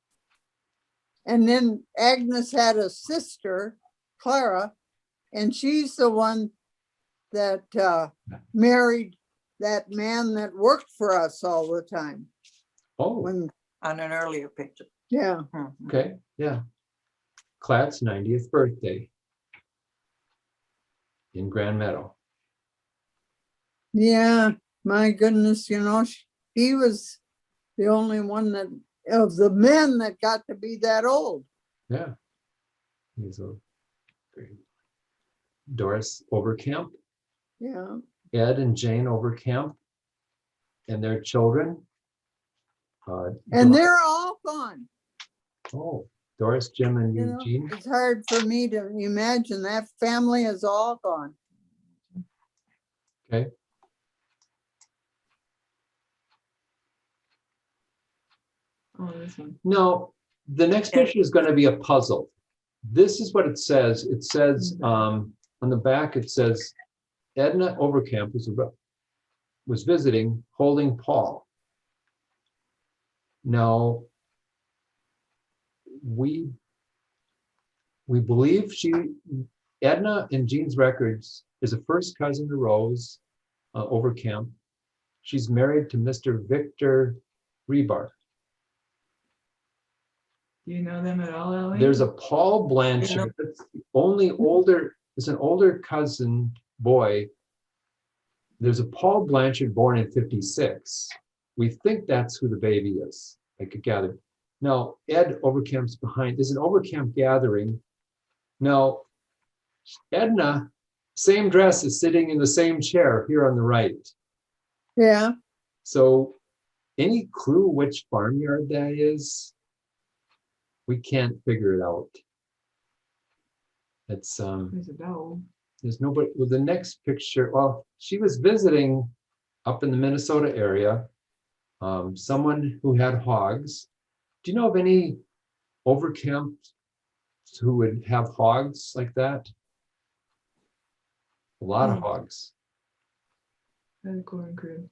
And then Agnes had a sister, Clara, and she's the one that married that man that worked for us all the time. oh, When, On an earlier picture. yeah, okay, yeah. Clad's 90th birthday in Grand Meadow. Yeah, my goodness, he was the only one that, of the men that got to be that old. Yeah. He's a great. Doris Overkamp, Yeah, Ed and Jane Overkamp, and their children. and they're all gone. Oh, Doris, Jim, and You know, Eugene. it's hard for me to imagine that family is all gone. Okay. Oh, this one. No, the next picture is going to be a puzzle. This is what it says. It says on the back, it says Edna Overkamp was visiting, holding Paul. Now, we believe Edna in Jean's records is a first cousin to Rose Overkamp. She's married to Mr. Victor Rebar. Do you know them at all, Ellie? There's a Paul Blanchard. That's the only older, it's an older cousin boy. There's a Paul Blanchard born in 56. We think that's who the baby is. I could gather. Now, Ed Overkamp's behind. There's an Overkamp gathering. Now, Edna, same dress, is sitting in the same chair here on the right. Yeah, So any clue which farmyard that is? We can't figure it out. It's There's a dog. there's nobody. Well, the next picture, well, she was visiting up in the Minnesota area, someone who had hogs. Do you know of any Overkamps who would have hogs like that? A lot of hogs. That's a corn crib.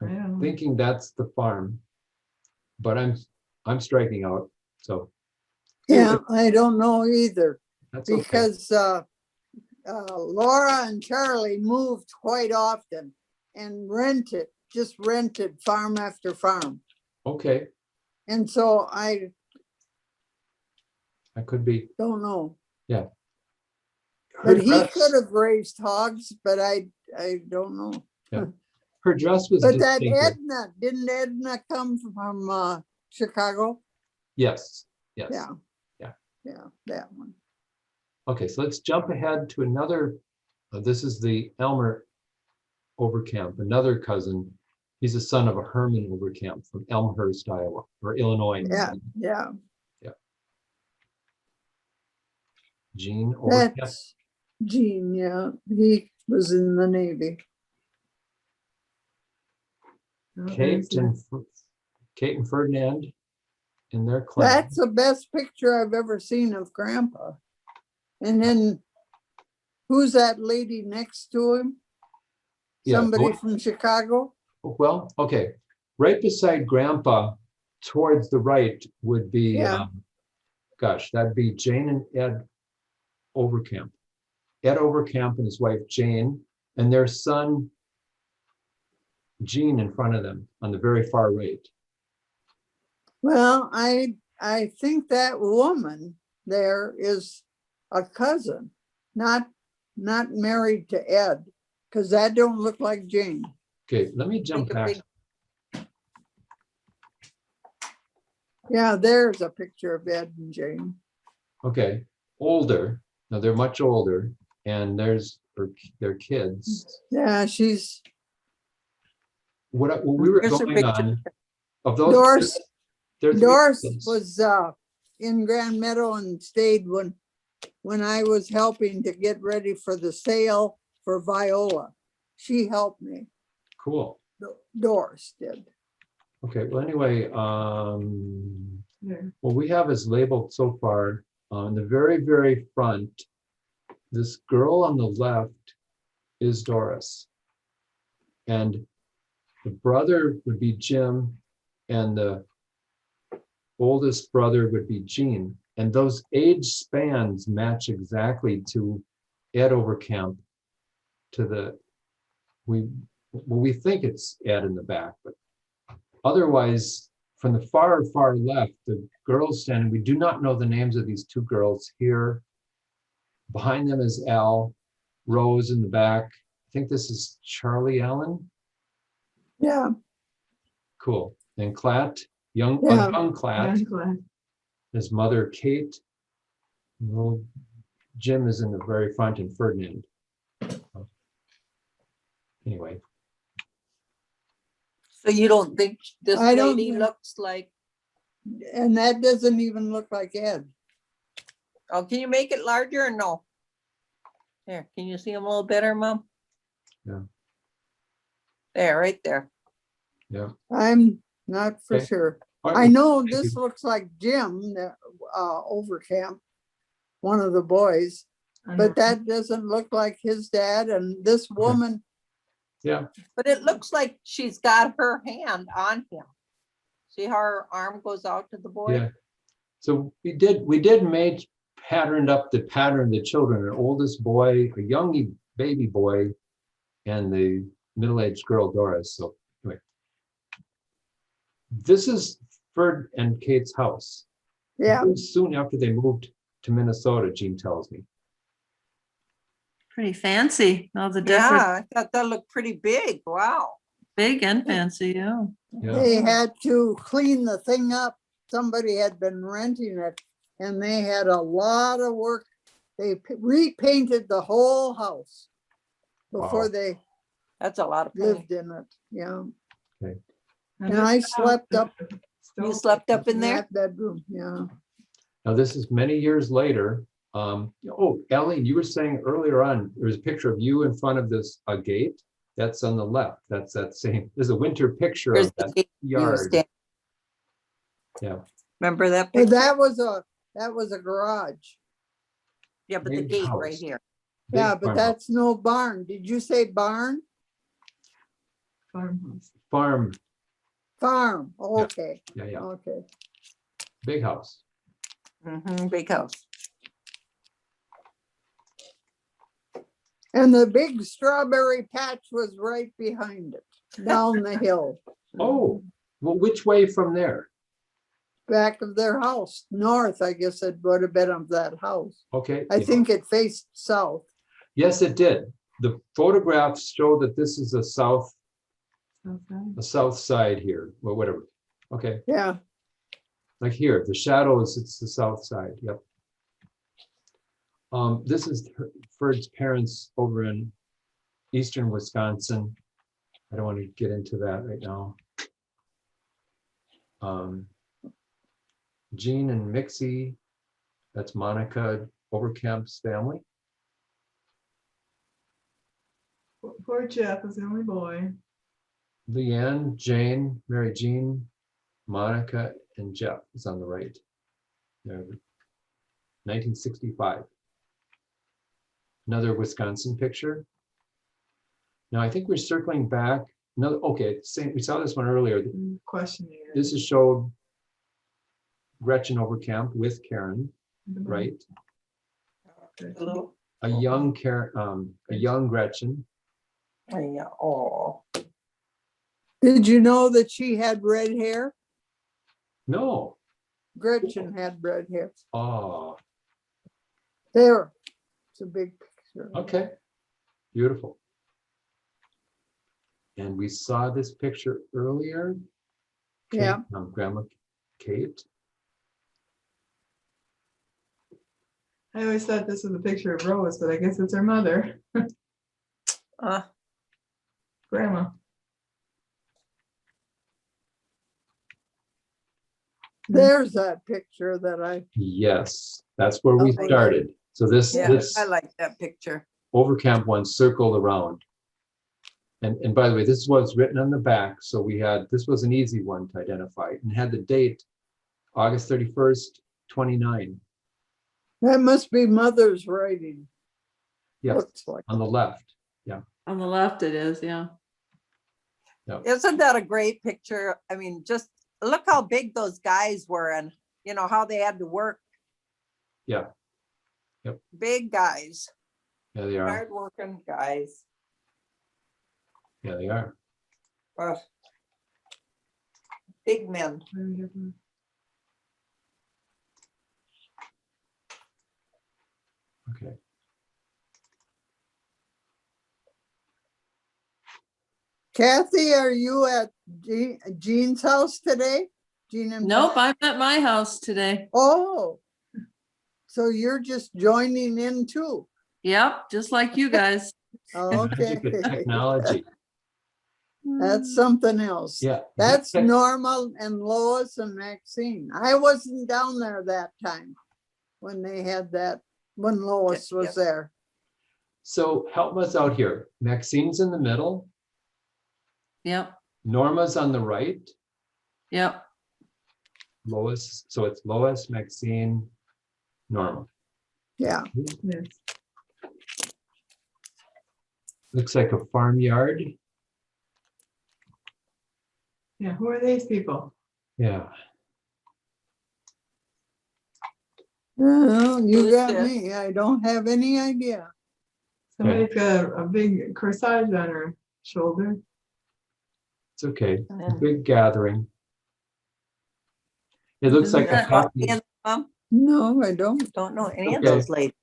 I don't know. Thinking that's the farm, but I'm striking out. So yeah, I don't know either, that's okay. because Laura and Charlie moved quite often and just rented farm after farm. Okay, And so I could be. don't know. Her But he dress- could have raised hogs, but I don't know. Her dress was But that distinctive. didn't Edna come from Chicago? Yes, yes. Yeah. Yeah. Yeah, that one. Okay, so let's jump ahead to another. This is the Elmer Overkamp, another cousin. He's a son of a Herman Overkamp from Elmhurst, Iowa, or Illinois. Yeah. Gene Overkamp. That's Gene, yeah. He was in the Navy. Oh, Kate there's and Ferdinand in their clan. That's the best picture I've ever seen of Grandpa. And then who's that lady next to him? Yeah, Somebody what- from Chicago? Well, okay, right beside Grandpa, towards the right would be, Yeah. gosh, that'd be Jane and Ed Overkamp. Ed Overkamp and his wife Jane, and their son Gene in front of them on the very far right. Well, I think that woman there is a cousin, not married to Ed, because that don't look like Jane. Okay, let me jump Make a back. big- Yeah, there's a picture of Ed and Jane. Okay, older. Now they're much older, and there's their kids. Yeah, she's What we were Here's her going picture. on of those. Doris. there's three Doris kids. was in Grand Meadow and stayed when I was helping to get ready for the sale for Viola. She helped me. Cool. Doris did. Okay, well, anyway, there. what we have is labeled so far on the very, very front. This girl on the left is Doris. And the brother would be Jim, and the oldest brother would be Gene. And those age spans match exactly to Ed Overkamp, to the, we think it's Ed in the back, but otherwise, from the far, far left, the girls standing, we do not know the names of these two girls here. Behind them is Al, Rose in the back. I think this is Charlie Allen. Yeah, Cool. And Clat, young Yeah. Clat, I'm glad. his mother Kate. Little Jim is in the very front and Ferdinand. Anyway, So you don't think this I don't lady think- looks like, and that doesn't even look like Ed. oh, can you make it larger or no? There, can you see him a little better, Mom? Yeah. There, right there. yeah. I'm not for Okay. sure. All I right, know thank this you. looks like Jim, the Overkamp, one of the boys, I but know. that doesn't look like his dad. And this woman, Yeah, But it looks like she's got her hand on him. See how her arm goes out to the boy? yeah. So we did make patterned up the pattern of the children, an oldest boy, a young baby boy, and the middle-aged girl, Doris. So anyway. This is Ferd and Kate's house. yeah, Very soon after they moved to Minnesota, Jean tells me. Pretty fancy. All the different, Yeah, I thought that looked pretty big. Wow. big and fancy, yeah. Yeah, they had to clean the thing up. Somebody had been renting it and they had a lot of work. They repainted the whole house before Wow. they That's a lot of pain. lived in it. Yeah. And this I house slept is up You still- slept up in in there? that bedroom. Yeah. now this is many years later. Oh, Alline, you were saying earlier on, there was a picture of you in front of this gate. That's on the left. That's that same, there's a winter picture Here's of the that gate you yard. stand- Yeah, Remember that But picture? that was a garage. Yeah, but the big gate right house. here. big Yeah, but farmhouse. that's no barn. Did you say barn? farmhouse. Farm, Farm. Okay, yeah, okay. big house. Big house. And the big strawberry patch was right behind it, down the hill, Oh, well, which way from there? back of their house, north, I guess it would have been of that house. Okay. I yeah. think it faced south. Yes, it did. The photographs show that this is a south side here, or whatever. Okay, Yeah, like here, the shadows, it's the south side, yep. This is Ferd's parents over in eastern Wisconsin. I don't want to get into that right now. Jean and Mixie, that's Monica Overkamp's family. Poor Jeff was the only boy. Leanne, Jane, Mary Jean, Monica, and Jeff is on the right. There, 1965. Another Wisconsin picture. Now I think we're circling back. No, okay, same. We saw this one earlier. Questioning. This is showed Gretchen Overkamp with Karen, right? A little. A young Karen, a young Gretchen. Yeah. Oh. did you know that she had red hair? No. Gretchen had red hair. Oh, There, it's a big picture. okay. Beautiful. And we saw this picture earlier. Yeah. Grandma Kate. I always thought this was a picture of Rose, but I guess it's her mother, grandma. There's that picture that I, Yes, that's where we Okay. started. So this, Yeah, this I like that picture. Overkamp one circled around. And by the way, this was written on the back. So we had, this was an easy one to identify and had the date, August 31st, 29. that must be mother's writing. Yes, Looks like. on the left. On the left it is, yeah. Isn't that a great picture? I mean, just look how big those guys were and, you know, how they had to work. Yeah. Yep. Big guys, Yeah, they are. hardworking guys. Yeah, they are. Ugh. Big men. Okay. Kathy, are you at Jean's house today? Jean and Nope, I'm at my house today. Oh, so you're just joining in too? Yep, just like you guys. Okay, Magic of technology. that's something else. Yeah. That's Norma and Lois and Maxine. I wasn't down there that time when they had that, when Lois Yeah, was there. So help us out here. Maxine's in the middle. Yep, Norma's on the right. yep. Lois, so it's Lois, Maxine, Norma. Yeah, Yes. Looks like a farmyard. Yeah, who are these people? Yeah. well, you Who's got this? me. I don't have any idea. Somebody's got a big corsage on her shoulder. It's okay. And A then- big gathering. It looks Isn't like a that- happy, And, No, I don't. don't know any of Okay. those ladies.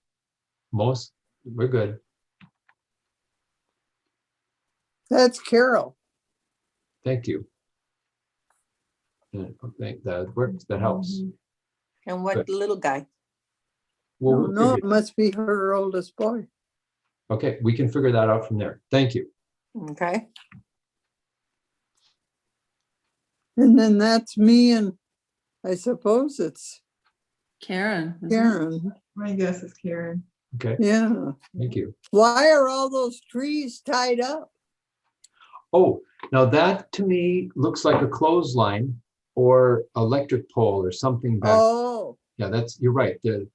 most, we're good. That's Carol. Thank you. Yeah, I think that works, that helps. Mhm. And what little guy? Well, Oh, we'll no, figure- it must be her oldest boy. Okay, we can figure that out from there. Thank you. Okay. And then that's me and I suppose it's Karen. isn't it? Karen. My guess is Karen. Okay, Yeah. thank you. Why are all those trees tied up? Oh, now that to me looks like a clothesline or electric pole or something back. Oh, Yeah, that's, you're right. I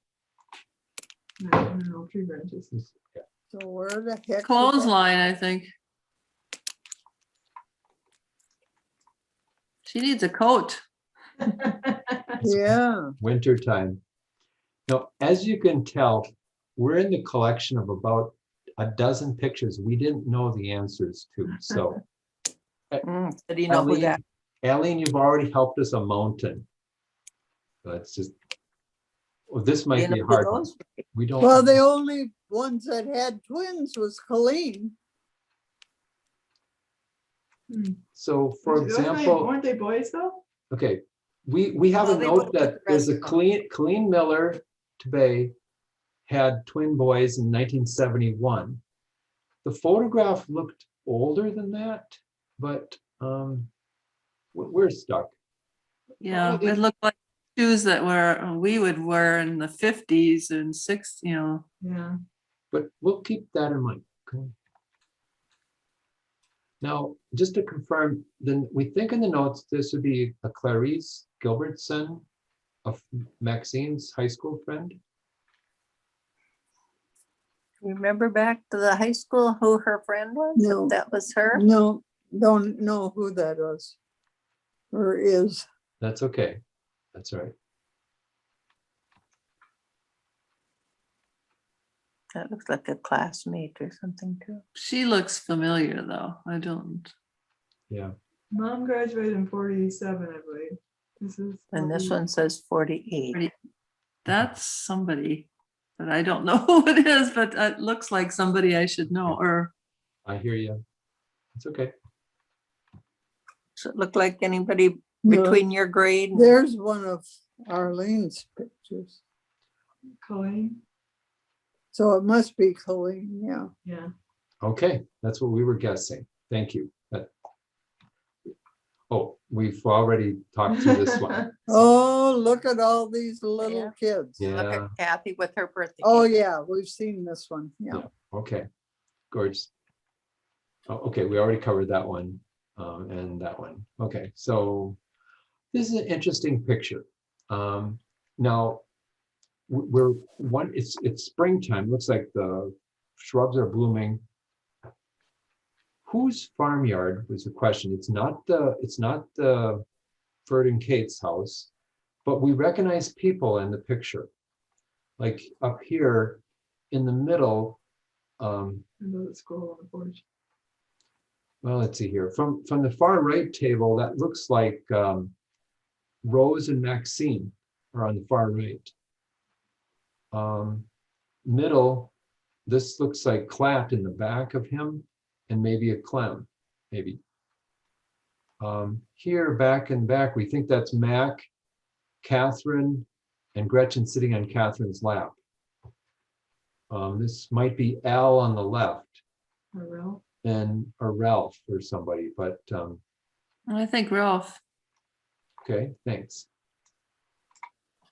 don't know, tree branches. Yeah. so where the heck? did that- Clothesline, I think. She needs a coat. Yeah, Winter time. Now, as you can tell, we're in the collection of about a dozen pictures we didn't know the answers to. So, So do you know who that? Alline, you've already helped us a mountain. Let's just, well, this Do you might know be a who hard one. those? We don't. well, the only ones that had twins was Colleen. So for Those example, weren't they boys though? okay, we have Well, a they note both that took the there's a rest of them. Colleen Miller Tabay had twin boys in 1971. The photograph looked older than that, but we're stuck. Yeah, Well, it looked like shoes that we would wear in the 50s and 60s, you know. Yeah. But we'll keep that in mind. Okay. Now, just to confirm, then we think in the notes, this would be a Clarice Gilbertson, of Maxine's high school friend. Remember back to the high school who her friend was? If No. that was her? No, don't know who that was or is. That's okay. That's all right. That looks like a classmate or something too. She looks familiar though. I don't. Yeah. Mom graduated in 47, I believe. This is. And this 40. one says 48. That's somebody, but I don't know who it is, but it looks like somebody I should know, or I hear you. It's okay. Does it look like anybody No. between your grade? and- There's one of Arlene's pictures. Colleen. So it must be Colleen, yeah. Yeah. Okay, that's what we were guessing. Thank you. Oh, we've already talked to this one. Oh, look at all these little Yeah. kids. Yeah. Look at Kathy with her birthday. Oh, cake. yeah, we've seen this one, yeah. Yeah. Okay, gorgeous. Oh, okay, we already covered that one and that one. Okay, so this is an interesting picture. Now, it's springtime. Looks like the shrubs are blooming. Whose farmyard was the question? It's not the Ferd and Kate's house, but we recognize people in the picture. Like up here in the middle. And those that scroll on the porch. Well, let's see here. From the far right table, that looks like Rose and Maxine are on the far right. Middle, this looks like Clat in the back of him, and maybe a Clem, maybe. Here, back and back, we think that's Mac, Catherine, and Gretchen sitting on Catherine's lap. This might be Al on the left, Ralph. or Ralph or somebody, but I think Ralph. okay, thanks.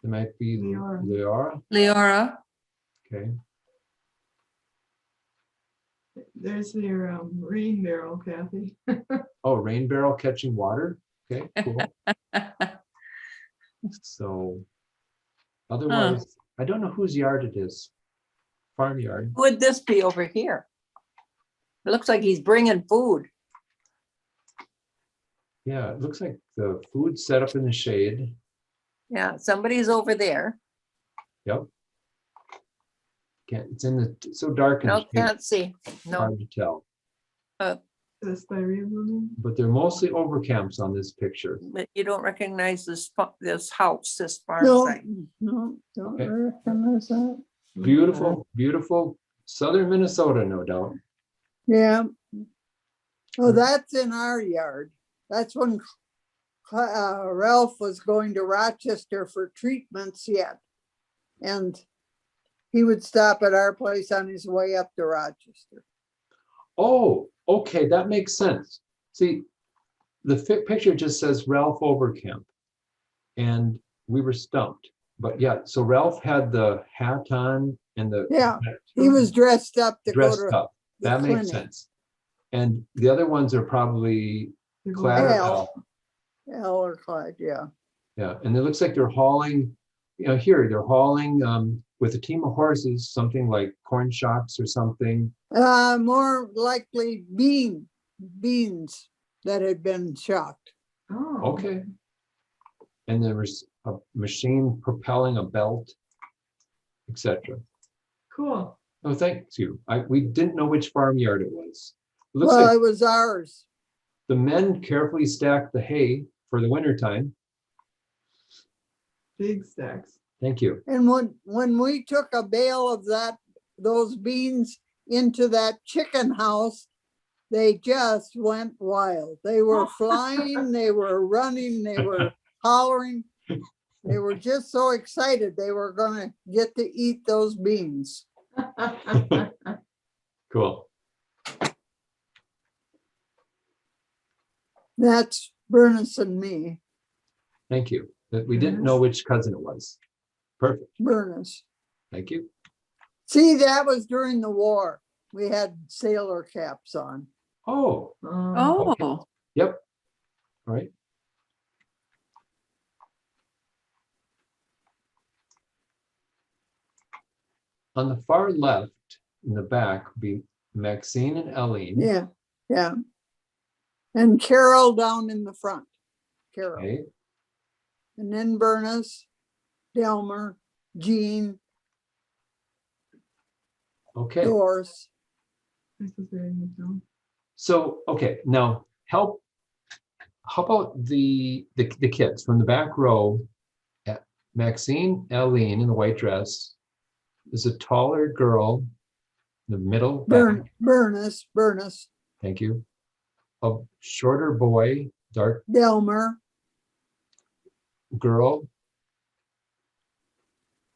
It might be Leora. Leora. Leora. Okay. There's your rain barrel, Kathy. Oh, rain barrel catching water. Okay, cool. So otherwise, I don't know whose yard it is. Farmyard. Who would this be over here? It looks like he's bringing food. Yeah, it looks like the food's set up in the shade. Yeah, somebody's over there. Yep. Can't, it's in the, so dark and No, can't see. No, hard to tell. The styria building. But they're mostly overcamps on this picture. but you don't recognize this house, this farm No, site. no, don't Okay. recognize that. Beautiful, beautiful southern Minnesota, no doubt. Yeah. Oh, that's in our yard. That's when Ralph was going to Rochester for treatments yet. And he would stop at our place on his way up to Rochester. Oh, okay, that makes sense. See, the picture just says Ralph Overkamp. And we were stumped. But yeah, so Ralph had the hat on and the Yeah, he was dressed up to go dressed to up. the That makes clinic. sense. And the other ones are probably The Clad or Al. Al. Al or Clyde, yeah. Yeah, and it looks like they're hauling, here, they're hauling with a team of horses, something like corn shocks or something. More likely beans that had been shocked. Oh. Okay. And there was a machine propelling a belt, etc. Cool. Oh, thank you. We didn't know which farmyard it was. It looks Well, like it was ours. the men carefully stacked the hay for the winter time. Big stacks. Thank you. And when we took a bale of those beans into that chicken house, they just went wild. They were flying, they were running, they were hollering. They were just so excited they were gonna get to eat those beans. Cool. That's Bernice and me, Thank you. That we didn't know which cousin it was. Perfect. Bernice. Thank you. See, that was during the war. We had sailor caps on. Oh, Oh, yep. All right. On the far left, in the back, would be Maxine and Alline. Yeah, yeah. And Carol down in the front. Carol. Okay. And then Bernice, Delmer, Jean, Okay. Doris. This is very good, though. So, okay, now how about the kids from the back row? Maxine, Alline in the white dress. There's a taller girl in the middle. back. Bernice, Thank you. A shorter boy, dark Delmer, girl.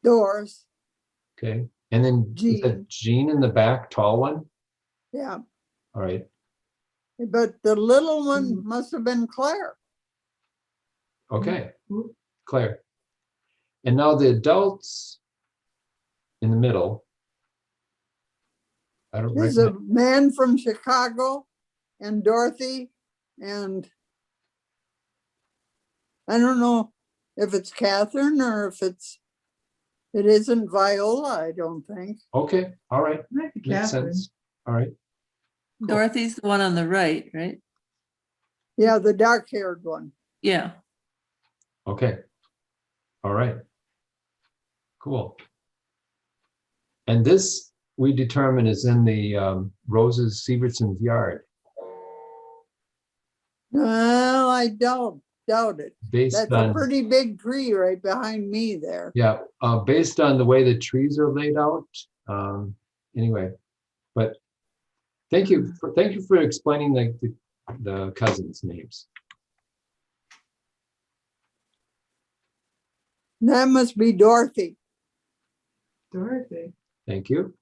Doris, Okay. And then is that Jean in the back, tall one? yeah. All right. But the little one must have been Claire. Okay. Mhm. Claire. And now the adults in the middle. I don't There's a recognize. man from Chicago and Dorothy, and I don't know if it's Catherine or if it isn't Viola, I don't think. Okay. All right. Might be Makes Catherine. sense. All right. Dorothy's the one on the right, right? Yeah, the dark-haired one. Yeah. Okay. All right. Cool. And this we determine is in the Rose's Sievertsen's yard. Well, I don't. doubt it. Based That's a on, pretty big tree right behind me there. yeah, based on the way the trees are laid out. Anyway, but thank you for explaining the cousins' names. That must be Dorothy, Dorothy. Thank you.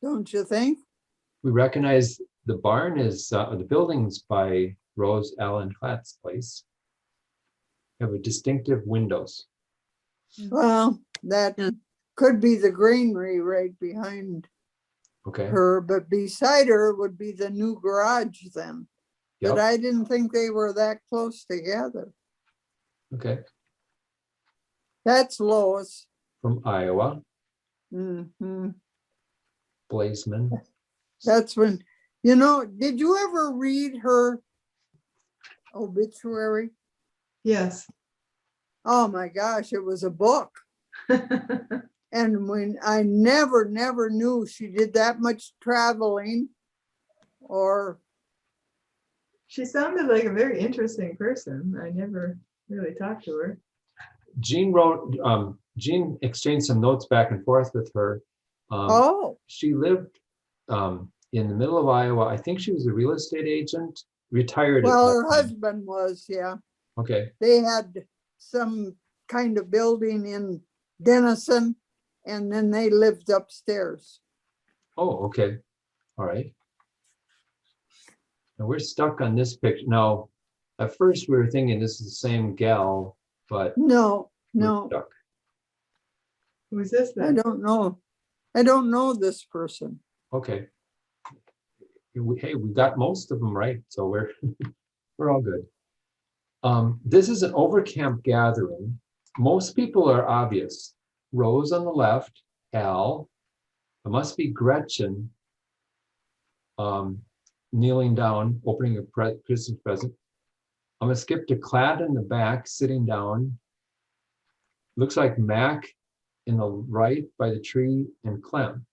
don't you think? We recognize the barn is, the buildings by Rose Allen Klatt's place have a distinctive windows. Well, that Yeah. could be the greenery right behind Okay. her, but beside her would be the new garage then. But Yep. I didn't think they were that close together. Okay. That's Lois. From Iowa, Hmm. Blazeman. That's when, did you ever read her obituary? Yes. Oh my gosh, it was a book. And when I never knew she did that much traveling or, She sounded like a very interesting person. I never really talked to her. Jean exchanged some notes back and forth with her. oh, She lived in the middle of Iowa. I think she was a real estate agent, retired. at well, that her time. husband was, yeah. Okay, They had some kind of building in Denison and then they lived upstairs. oh, okay, all right. And we're stuck on this picture. Now, at first we were thinking this is the same gal, but No, we're no, stuck. Who's this I then? don't know. I don't know this person. Okay. Hey, we got most of them right, so we're we're all good. This is an Overkamp gathering. Most people are obvious. Rose on the left, Al. It must be Gretchen kneeling down, opening a Christmas present. I'm gonna skip to Klatt in the back, sitting down. Looks like Mac in the right by the tree and Clem.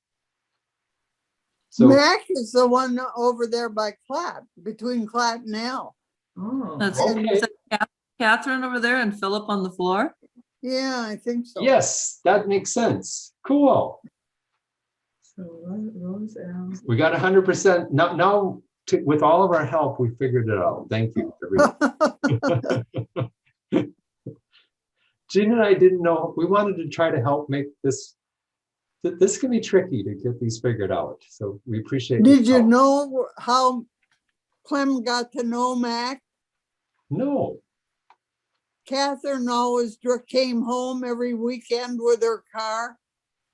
So Mac is the one over there by Klatt, between Klatt and Al. Oh, That's Okay. is that Catherine over there and Philip on the floor. Yeah, I think so. yes, that makes sense. Cool. so Rose Al. We got 100%. Now with all of our help, we figured it out. Thank you, everyone. Jean and I didn't know. We wanted to try to help make this. This can be tricky to get these figured out. So we appreciate. Did your you help. know how Clem got to know Mac? No. Catherine always came home every weekend with her car,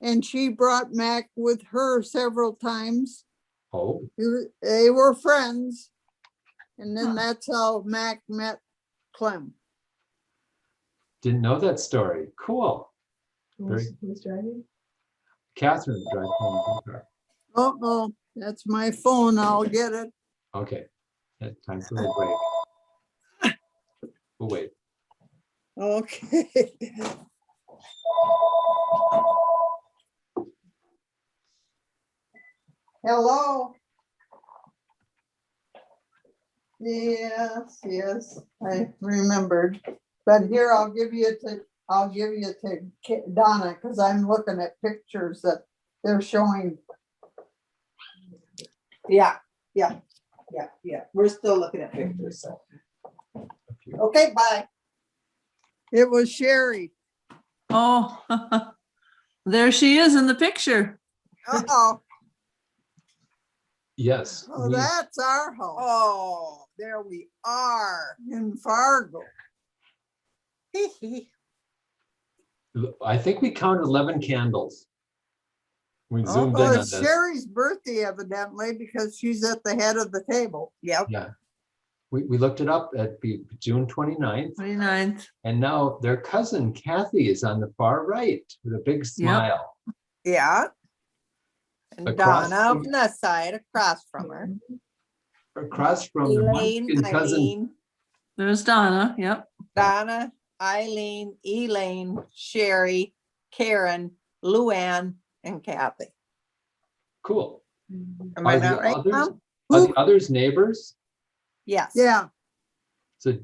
and she brought Mac with her several times. Oh, They were friends, and then Huh. that's how Mac met Clem. didn't know that story. Cool. Who's driving? Catherine drive home. in her car. Oh, that's my phone. I'll get it. Okay. Time for a break. We'll wait. Okay. Hello. Yes, I remembered. But here, I'll give you to Donna, because I'm looking at pictures that they're showing. Yeah. We're still looking at pictures, so. Okay, bye. It was Sherry. Oh, there she is in the picture. Uh-oh. Yes. Oh, that's our home. Oh, there we are in Fargo. I think we counted 11 candles. We zoomed in Oh, on it's this. Sherry's birthday evidently, because she's at the head of the table. Yep. Yeah. We looked it up at June 29th. 29th. And now their cousin Kathy is on the far right with a big smile. Yeah. And Across Donna from- on the side across from her. Across from the Elaine, Munchkin cousin. Eileen, There's Donna. Yep. Donna, Eileen, Elaine, Sherry, Karen, Luann, and Kathy. Cool. Am I Are the not right, others- Mom? Are the others neighbors? Yes. Yeah, So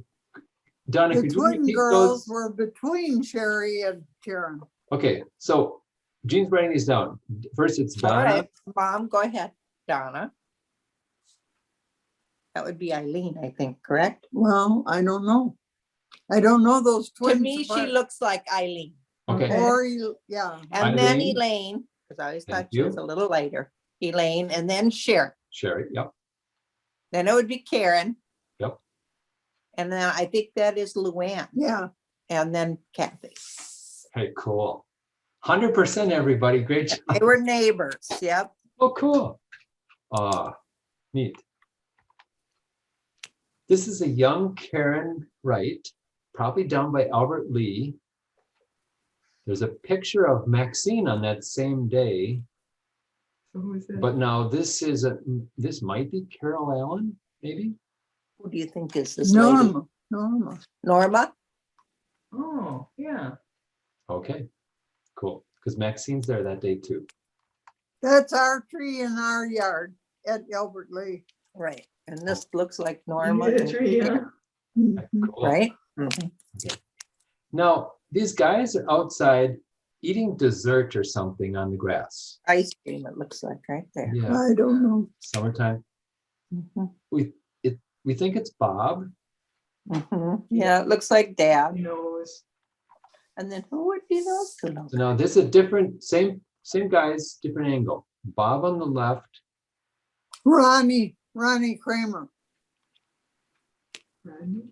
Donna, The could you twin repeat girls those? were between Sherry and Karen. Okay, so Jean's writing these down. First, it's All Donna. right, Mom, go ahead. Donna. That would be Eileen, I think, correct? Well, I don't know. I don't know those twins. To me, she apart. looks like Eileen. Okay, Or, yeah. And then Eileen. Elaine, because I always Thank thought she was you. a little later. Elaine, and then Sharon. Sherry, yep. Then it would be Karen. Yep. And then I think that is Luann. Yeah. And then Kathy. Hey, cool. 100% everybody, great job. They were neighbors. Yep. Oh, cool. Neat. This is a young Karen Wright, probably down by Albert Lee. There's a picture of Maxine on that same day, So who is that? but now this might be Carol Allen, maybe? Who do you think is this lady? Norma. Norma? Oh, yeah. Okay, cool, because Maxine's there that day too. That's our tree in our yard at Albert Lee. Right. And this looks like Norma. You get a and tree, huh? Karen, Mhm. Cool. Right? Now, these guys are outside eating dessert or something on the grass. Ice cream, it looks like right there. Yeah, I don't know. summertime. Mhm, We think it's Bob. mhm. Yeah, it looks like Dad. He knows. And then who would be those two? So now this is a different, same guys, different angle. Bob on the left. Ronnie Kramer. Rodney?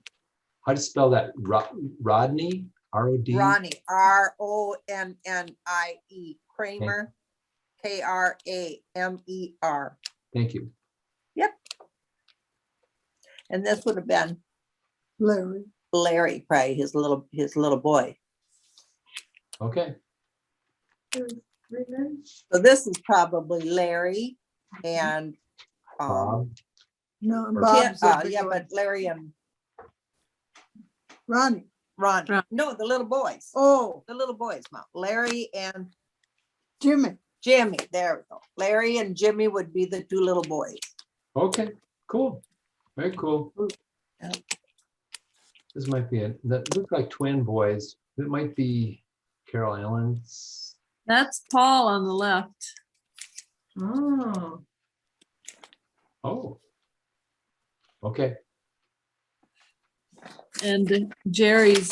How do you spell that? Rodney, R-O-D? Ronnie, Ronnie, Kramer, Kramer. Thank you. And this would have been Larry. Larry, probably his little boy. Okay, There was three men? So this is probably Larry and Bob. No, Or- Bob's the big yeah, one. but Larry and Ronnie. Ron. Ron. No, the little boys. Oh, The little boys, Mom. Larry and Jimmy. Jimmy. There we go. Larry and Jimmy would be the two little boys. Okay, cool. Very cool. Yeah. This might be it. That look like twin boys. It might be Carol Allen's. That's Paul on the left. Oh, Oh. Okay, And Jerry's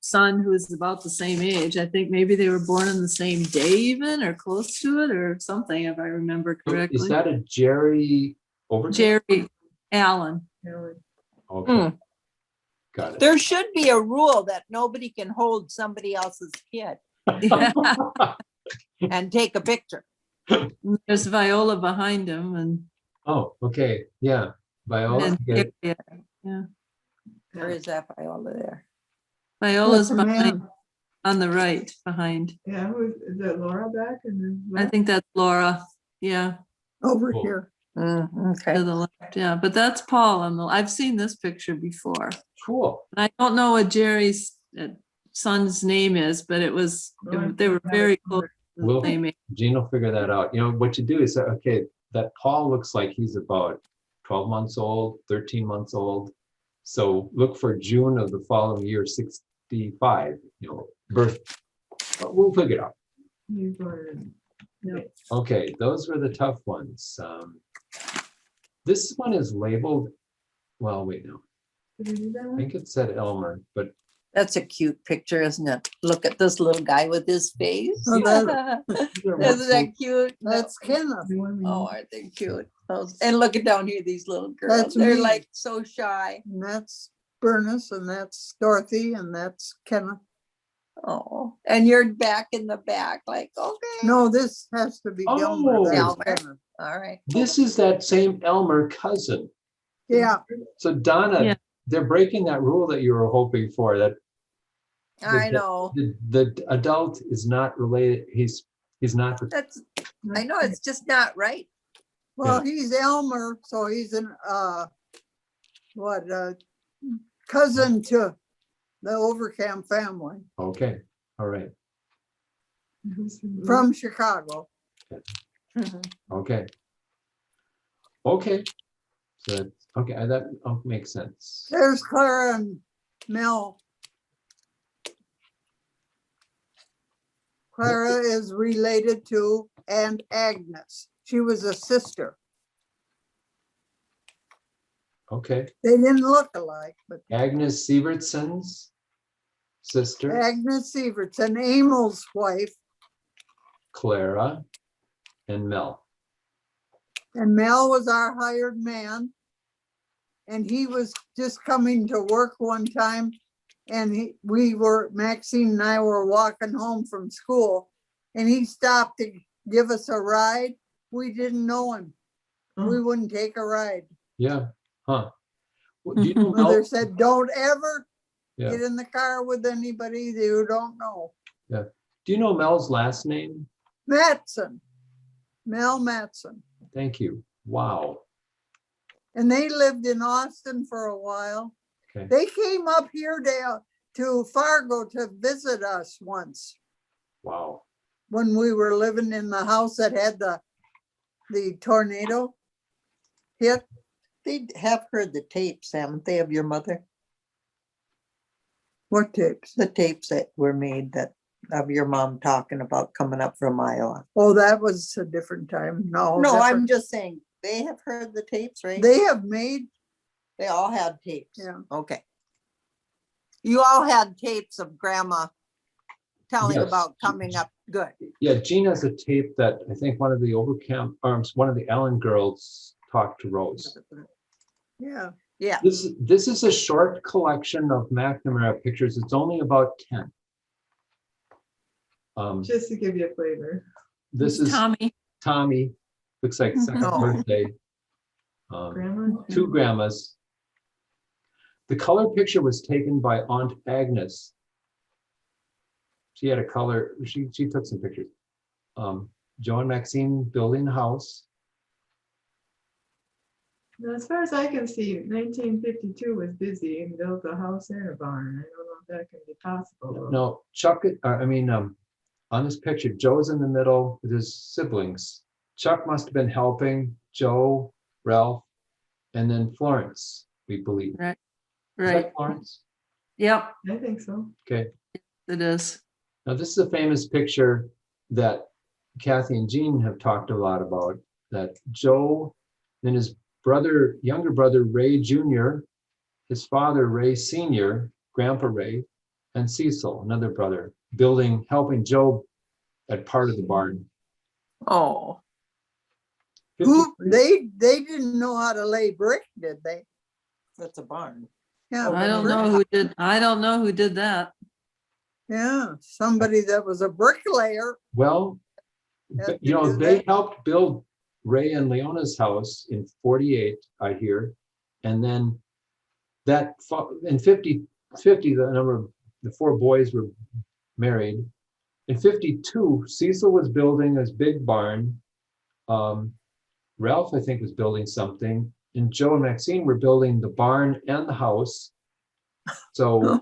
son, who is about the same age. I think maybe they were born on the same day even, or close to it, or something, if I remember so is correctly. that a Jerry Overkamp? Jerry Allen. Helen. Okay, got it. There should be a rule that nobody can hold somebody else's kid and take a picture. There's Viola behind him, and Oh, okay, yeah. Viola, and yeah, yeah, Where is that Viola there? Viola's That's a behind, man. on the right behind. Yeah, who is that Laura back in the I left? think that's Laura. Yeah, Over Cool. here. to Okay. the left. Yeah, but that's Paul on the. I've seen this picture before. cool. And I don't know what Jerry's son's name is, but it was. Oh, They were I very remember. close. to the Will- same age. Gene will figure that out. You know, what you do is, okay, that Paul looks like he's about 12 months old, 13 months old. So look for June of the following year, 65, you know, birth. We'll figure it out. You were- Yeah. Okay, those were the tough ones. This one is labeled, well, wait, no, Did we do that I one? think it said Elmer, but That's a cute picture, isn't it? Look at this little guy with his face. Oh, that- Isn't that cute? That's Kenneth. The one we Oh, need. aren't they cute? And look at down here, these little girls. That's They're me. like so shy. And that's Bernice and that's Dorothy and that's Kenneth. Oh, and you're back in the back, like, okay. No, this has to be Oh. Elmer. That's Elmer. Kenneth. All right. this is that same Elmer cousin. Yeah, So Donna, Yeah. they're breaking that rule that you were hoping for, that I know. the adult is not related, he's not, That's, I know, it's just not right. well, he's Elmer, so he's an, cousin to the Overkamp family okay, all right, Who's the- from Chicago. okay. Okay, so, okay, that makes sense. There's Clara and Mel. Clara is related to Aunt Agnes. She was a sister. Okay. They didn't look alike, but Agnes Sievertsen's sister, Agnes Sievertsen, Emil's wife, Clara, and Mel. and Mel was our hired man. And he was just coming to work one time, and Maxine and I were walking home from school, and he stopped to give us a ride. We didn't know him. We wouldn't take a ride. Yeah, huh. Well, do you know Mother Mel? said, don't ever Yeah, get in the car with anybody you don't know. yeah. Do you know Mel's last name? Matson, Mel Matson. Thank you. Wow. And they lived in Austin for a while. Okay. They came up here to Fargo to visit us once Wow. when we were living in the house that had the tornado hit. They have heard the tapes, haven't they, of your mother? What tapes? The tapes that were made that of your mom talking about coming up from Iowa. Oh, that was a different time. No, No, I'm different. just saying, they have heard the tapes, right? They have made, They all had tapes. Yeah. Okay. You all had tapes of grandma telling Yes. about coming up. Good. Yeah, Jean has a tape that I think one of the Overkamp arms, one of the Allen girls talked to Rose. yeah. Yeah. This is a short collection of McNamara pictures. It's only about 10. Just to give you a flavor. This is Tommy. Tommy, looks like second Oh. birthday. Grandma? Two grandmas. The color picture was taken by Aunt Agnes. She had a color, she took some pictures. Joe and Maxine building the house. Now, as far as I can see, 1952 was busy and built a house and a barn. I don't know if that can be possible. though. No, Chuck, on this picture, Joe's in the middle with his siblings. Chuck must have been helping Joe, Ralph, and then Florence, we believe. Right. Is that Right. Florence? Yep, I think so. Okay. it is. Now, this is a famous picture that Kathy and Jean have talked a lot about, that Joe and his brother, younger brother, Ray Jr., his father, Ray Sr., Grandpa Ray, and Cecil, another brother, helping Joe at part of the barn. Oh, Who, they didn't know how to lay brick, did they? that's a barn. Yeah. I don't know who did that. Yeah, somebody that was a bricklayer. Well, Had you to know, do they that. helped build Ray and Leona's house in 48, I hear. And then in 50, the four boys were married. In 52, Cecil was building his big barn. Ralph, I think, was building something. And Joe and Maxine were building the barn and the house. So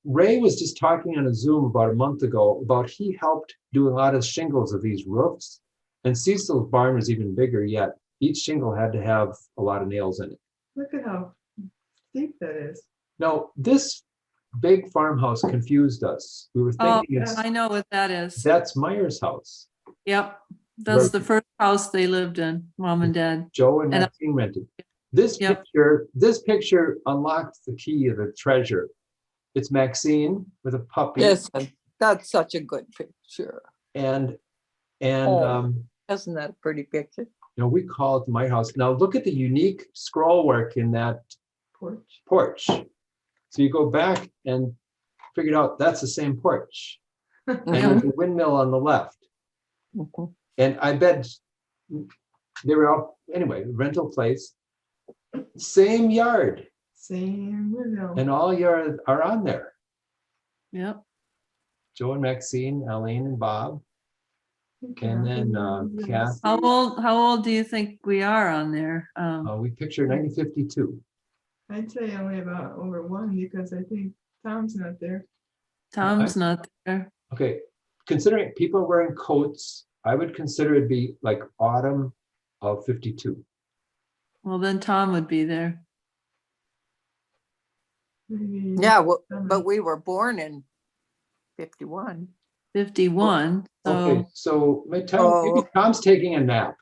Ray was just talking on a Zoom about a month ago about he helped do a lot of shingles of these roofs. And Cecil's barn was even bigger yet. Each shingle had to have a lot of nails in it. Look at how deep that is. Now, this big farmhouse confused us. We were Oh, thinking I know what that is. that's Meyer's house. Yep, that's the first house they lived in, Mom and Dad. Joe and And- Maxine rented. This Yep. picture unlocked the key of the treasure. It's Maxine with a puppy. Yes, that's such a good picture. And Oh. Isn't that a pretty picture? we call it the Meyer house. Now look at the unique scroll work in that porch. So you go back and figure out that's the same porch. And there's a windmill on the left. Mhm. And I bet they were all, anyway, rental place, same yard, Same window. and all yard are on there. Yep. Joe and Maxine, Alline and Bob, and then Kath. How old do you think we are on there? We picture 1952. I'd say only about over one because I think Tom's not there. Tom's not there. Okay, considering people are wearing coats, I would consider it be like autumn of 52. Well, then Tom would be there. maybe. Yeah, well, but we were born in 51. 51. Okay, So so maybe Tom's taking a nap.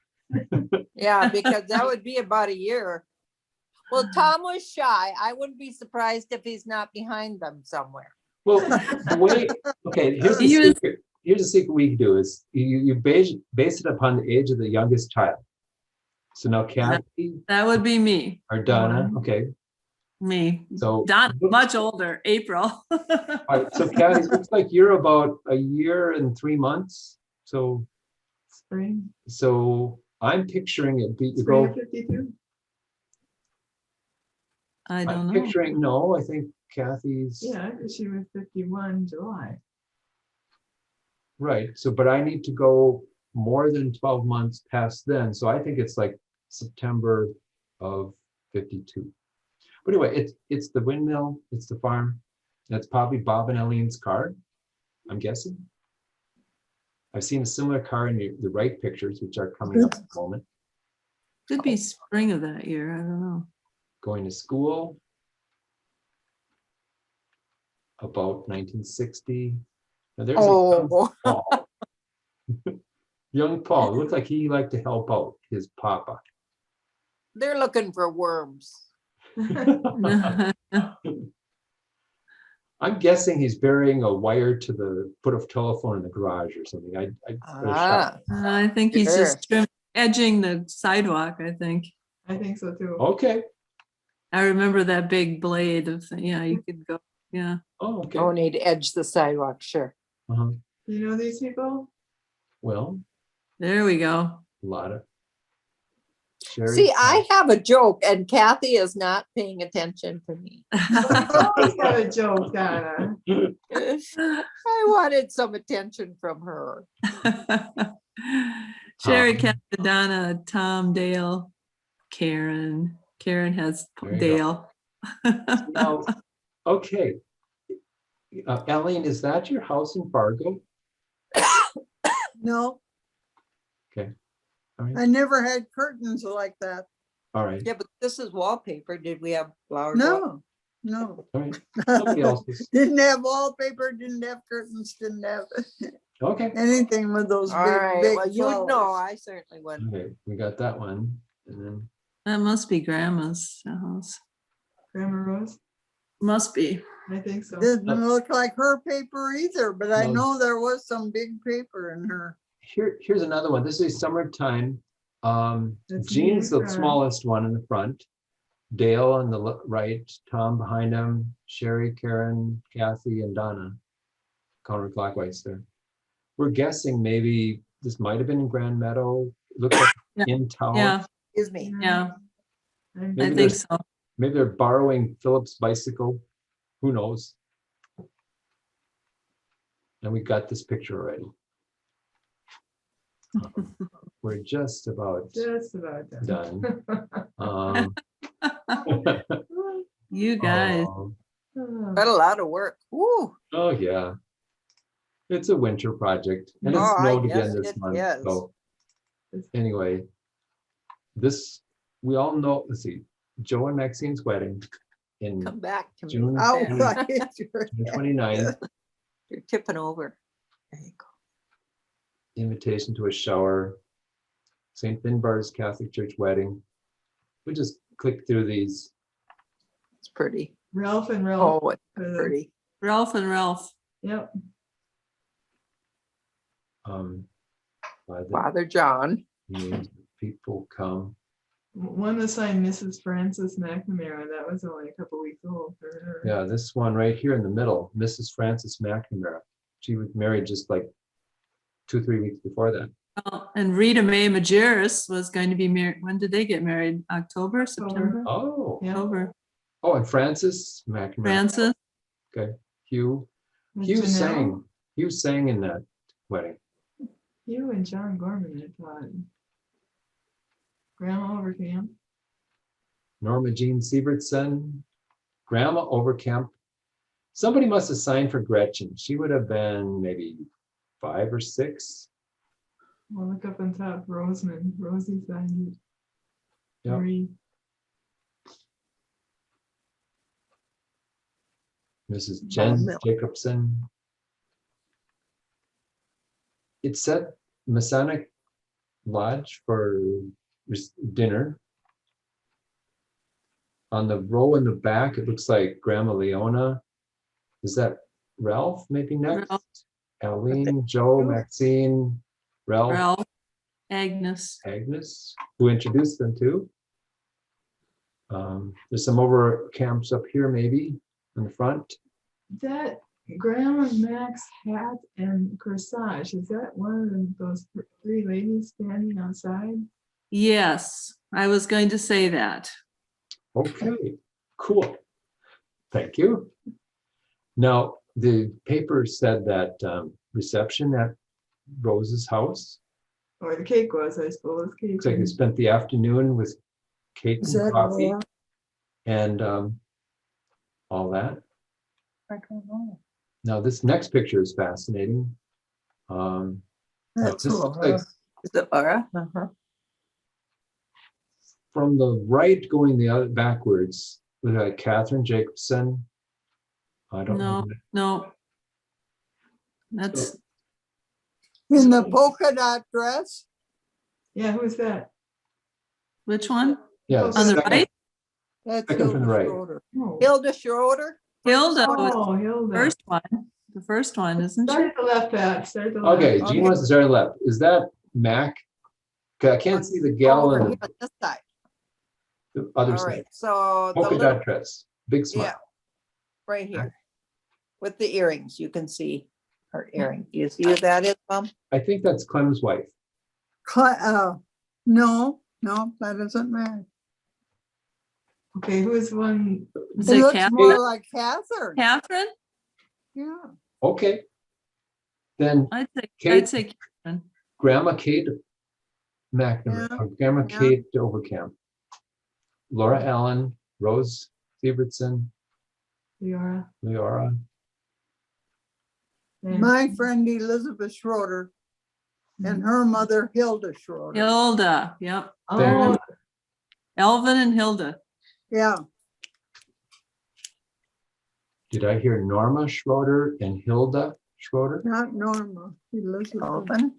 Yeah, because that would be about a year. Well, Tom was shy. I wouldn't be surprised if he's not behind them somewhere. Well, the way, okay, here's the He was- secret. Here's the secret we do is you base it upon the age of the youngest child. So now Kathy that would be me. or Donna, okay, Me. so. Not much older, April. All right, so Kathy, it looks like you're about a year and 3 months. So Spring. I'm picturing it be, you Spring go, of 52. I don't I'm know. picturing, no, I think Kathy's, Yeah, 'cause she was 51 July. right. So, but I need to go more than 12 months past then. So I think it's like September of 52. But anyway, it's the windmill, it's the farm. That's probably Bob and Eileen's car, I'm guessing. I've seen a similar car in the right pictures, which are coming up in a moment. Could be spring of that year. I don't know. Going to school. About 1960. Now there's a young Oh, Paul. Young Paul, looked like he liked to help out his papa. they're looking for worms. I'm guessing he's burying a wire to the foot of telephone in the garage or something. I put a shot. I think he's just edging the sidewalk, I think. I think so too. Okay. I remember that big blade of, yeah, you could go, yeah. Oh, okay. Oh, need to edge the sidewalk, sure. Uh-huh. Do you know these people? Well, There we go. a lot of. Sherry, See, I have a joke and Kathy is not paying attention to me. Always got a joke, Donna. I wanted some attention from her. Sherry, Kathy, Donna, Tom, Dale, Karen. Karen has There you Dale. Now, okay. Alline, is that your house in Fargo? No, All right. I never had curtains like that. All right. Yeah, but this is wallpaper. Did we have flowers? up? No. All right. Somebody else's. Didn't have wallpaper, didn't have curtains, didn't have Okay. anything with those All big, right, big well, you would know. flowers. I certainly wouldn't. Okay, we got that one. And then That must be Grandma's house. Grandma Rose? Must be. I think so. Didn't look like her paper either, but I No. know there was some big paper in her. here's another one. This is summertime. That's Jean's the me, smallest one in the front. Dale on the right, Tom behind him, Sherry, Karen, Kathy, and Donna. Counterclockwise there. We're guessing maybe this might have been in Grand Meadow. Looks like Yeah. in town. Yeah, Excuse me. yeah, I Maybe think there's- so. Maybe they're borrowing Philip's bicycle. Who knows? And we got this picture already. We're just about Just about done. done. You guys. Oh, Oh, Got a lot of work. Woo. oh, yeah. It's a winter project and it Oh, I snowed again guess this it month. is. So anyway, this, we all know, let's see, Joe and Maxine's wedding in Come back to me. June Oh, 20 I hit your June head. 29th. You're tipping over. There you go. Invitation to a shower, St. Finbar's Catholic Church wedding. We just click through these. It's pretty. Ralph and Ralph. Oh, it's for the- pretty. Ralph and Ralph. Yep. By the Father John. names of people come. One was signed Mrs. Frances McNamara. That was only a couple weeks old for her. Yeah, this one right here in the middle, Mrs. Frances McNamara. She was married just like 2-3 weeks before that. Well, and Rita Mae Majerus was going to be married. When did they get married? October, September? Oh, Yeah. October. oh, and Frances McNamara. Francis. Hugh With Hugh Janelle. sang. Hugh sang in that wedding. You and John Gorman, I thought. Grandma Overkamp. Norma Jean Sievertsen, Grandma Overkamp. Somebody must have signed for Gretchen. She would have been maybe 5 or 6. We'll look up on top, Roseman. Rosie signed it. Yep. Marie. Mrs. Jen Milk. Jacobson. It's at Masonic Lodge for dinner. On the row in the back, it looks like Grandma Leona. Is that Ralph maybe next? Ralph. Alline, Joe, Maxine, Ralph, Ralph, Agnes. Agnes, who introduced them to. There's some Overkamps up here maybe in the front. That Grandma Mac's hat and corsage, is that one of those three ladies standing outside? Yes, I was going to say that. Okay, cool. Thank you. Now, the paper said that reception at Rose's house. Or the cake was, I suppose. Cake Looks like they and- spent the afternoon with cake Is and that coffee Laura? and all that. I don't know. Now, this next picture is fascinating. Now, That's this looks like Laura. Is it Laura? Uh-huh. from the right going the other backwards, with like Catherine Jacobson. I don't know. No. That's, In the polka dot dress? Yeah, who's that? which one? Yeah, On the second- right? That's Second from the Hilda right. Schroeder. Oh, Hilda Schroeder? Hilda was Oh, the Hilda. first one. The first one, isn't Start she? at the left, Pat. Start at the left. Okay, Jean wants to start left. Is that Mac? 'Cause I can't see the gal Over on here on this side. the other All side. right, so the Polka little, dot dress, big smile. yeah, right here. With the earrings, you can see her earring. You see what that is, Mom? I think that's Clem's wife. No, that isn't Mary. Okay, who's one? Is It it looks Catherine? more like Catherine. Catherine? Yeah. Okay. Then I'd Kate. say Catherine. Grandma Kate McNamara, Yeah, or Grandma yeah. Kate Overkamp. Laura Allen, Rose Sievertsen, Leora. Leora. And My friend Elizabeth Schroeder and her mother Hilda Schroeder. Hilda, yep. Oh, Elvin and Hilda. Yeah, Did I hear Norma Schroeder and Hilda Schroeder? not Norma, Elizabeth. Open.